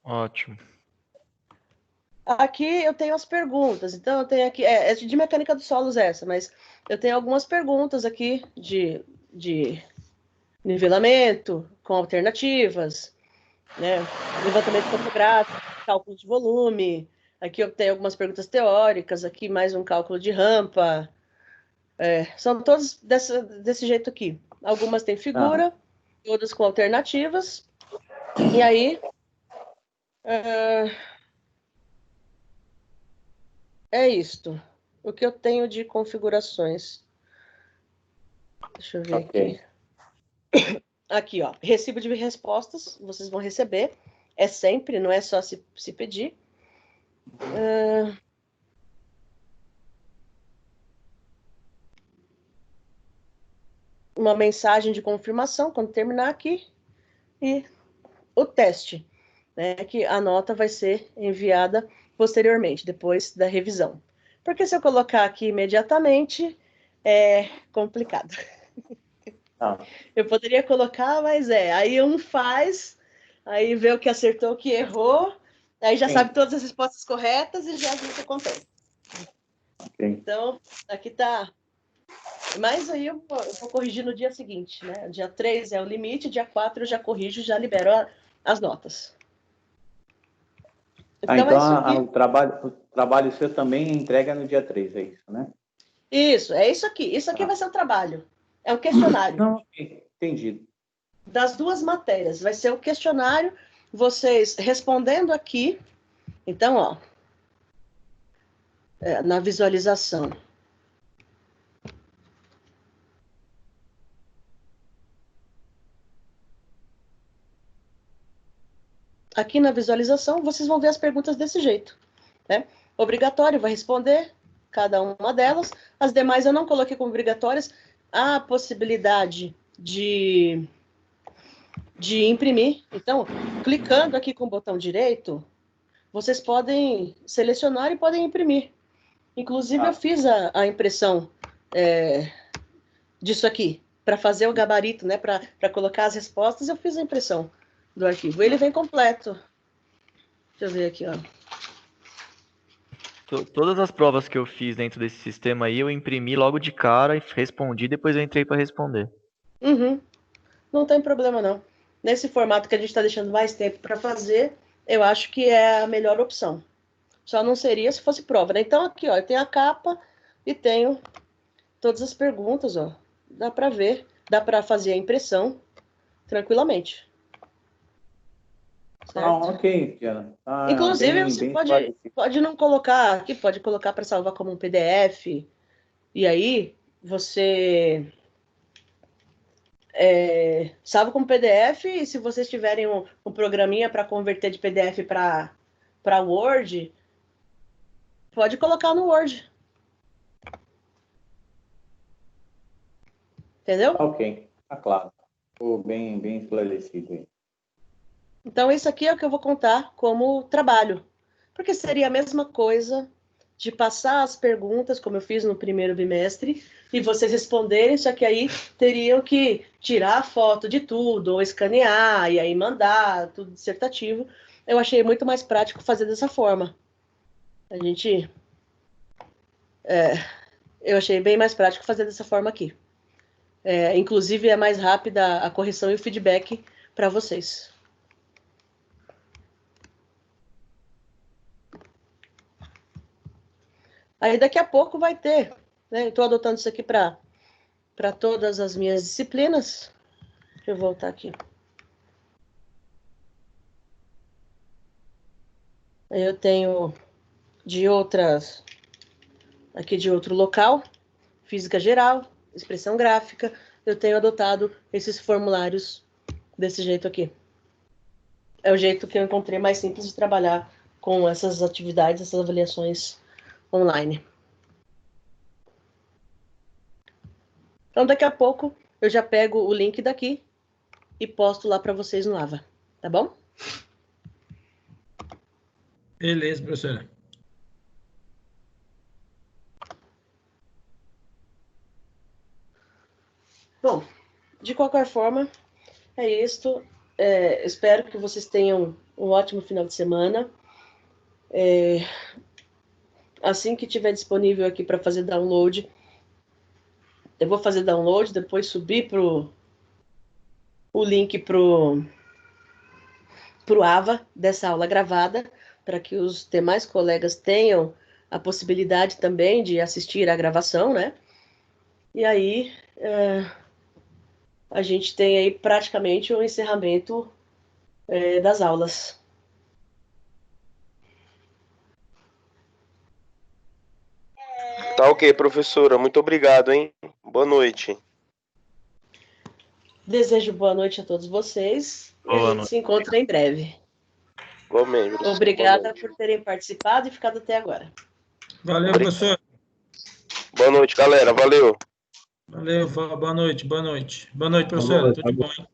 Ótimo. Aqui eu tenho as perguntas. Então, eu tenho aqui... É de mecânica dos solos essa, mas eu tenho algumas perguntas aqui de nivelamento, com alternativas, né? Levantamento fotográfico, cálculo de volume. Aqui eu tenho algumas perguntas teóricas, aqui mais um cálculo de rampa. São todas desse jeito aqui. Algumas têm figura, todas com alternativas. E aí, é isto. O que eu tenho de configurações. Deixa eu ver aqui. Aqui, ó. Recibo de respostas, vocês vão receber. É sempre, não é só se pedir. Uma mensagem de confirmação quando terminar aqui. E o teste, né? Que a nota vai ser enviada posteriormente, depois da revisão. Porque se eu colocar aqui imediatamente, é complicado. Tá. Eu poderia colocar, mas aí um faz, aí vê o que acertou, o que errou, aí já Sim. sabe todas as respostas corretas e já viu o que acontece. Ok. Então, aqui tá. Mas aí eu vou corrigir no dia seguinte, né? Dia 3 é o limite, dia 4 eu já corrijo, já libero as notas. Ah, Então então é isso aqui. o trabalho seu também entrega no dia 3, é isso, né? Isso, é isso aqui. Isso aqui vai ser o trabalho. É o questionário. Não, ok, entendido. Das duas matérias. Vai ser o questionário, vocês respondendo aqui. Então, ó, na visualização. Aqui na visualização, vocês vão ver as perguntas desse jeito, né? Obrigatório, vai responder cada uma delas. As demais eu não coloquei como obrigatórias. Há a possibilidade de imprimir. Então, clicando aqui com o botão direito, vocês podem selecionar e podem imprimir. Inclusive, eu fiz a impressão disso aqui, para fazer o gabarito, né? Para colocar as respostas, eu fiz a impressão do arquivo. Ele vem completo. Deixa eu ver aqui, ó. Todas as provas que eu fiz dentro desse sistema aí, eu imprimi logo de cara e respondi, depois eu entrei para responder. Uhum. Não tem problema, não. Nesse formato que a gente está deixando mais tempo para fazer, eu acho que é a melhor opção. Só não seria se fosse prova, né? Então, aqui, ó, eu tenho a capa e tenho todas as perguntas, ó. Dá para ver, dá para fazer a impressão tranquilamente. Certo? Ok, Diana. Inclusive, Bem, você bem esclarecido. pode não colocar aqui, pode colocar para salvar como um PDF. E aí, você salva como PDF. E se vocês tiverem um programinha para converter de PDF para Word, pode colocar no Word. Entendeu? Ok, tá claro. Ficou bem esclarecido aí. Então, isso aqui é o que eu vou contar como trabalho. Porque seria a mesma coisa de passar as perguntas, como eu fiz no primeiro bimestre, e vocês responderem, só que aí teriam que tirar a foto de tudo, ou escanear, e aí mandar, tudo dissertativo. Eu achei muito mais prático fazer dessa forma. A gente. Eu achei bem mais prático fazer dessa forma aqui. Inclusive, é mais rápida a correção e o feedback para vocês. Aí daqui a pouco vai ter, né? Eu estou adotando isso aqui para todas as minhas disciplinas. Deixa eu voltar aqui. Aí eu tenho de outras, aqui de outro local, física geral, expressão gráfica, eu tenho adotado esses formulários desse jeito aqui. É o jeito que eu encontrei mais simples de trabalhar com essas atividades, essas avaliações online. Então, daqui a pouco, eu já pego o link daqui e posto lá para vocês no Ava, tá bom? Beleza, professora. Bom, de qualquer forma, é isto. Espero que vocês tenham um ótimo final de semana. Assim que tiver disponível aqui para fazer download, eu vou fazer download, depois subir o link pro Ava dessa aula gravada, para que os demais colegas tenham a possibilidade também de assistir à gravação, né? E aí a gente tem aí praticamente o encerramento das aulas. Tá ok, professora. Muito obrigado, hein? Boa noite. Desejo boa noite a todos vocês e a Boa gente noite. se encontra em breve. Igualmente, professora. Obrigada por terem participado e ficado até agora. Valeu, Obrigado. professor. Boa noite, galera. Valeu. Valeu, boa noite, boa noite. Boa noite, professora. Tudo de bom, hein?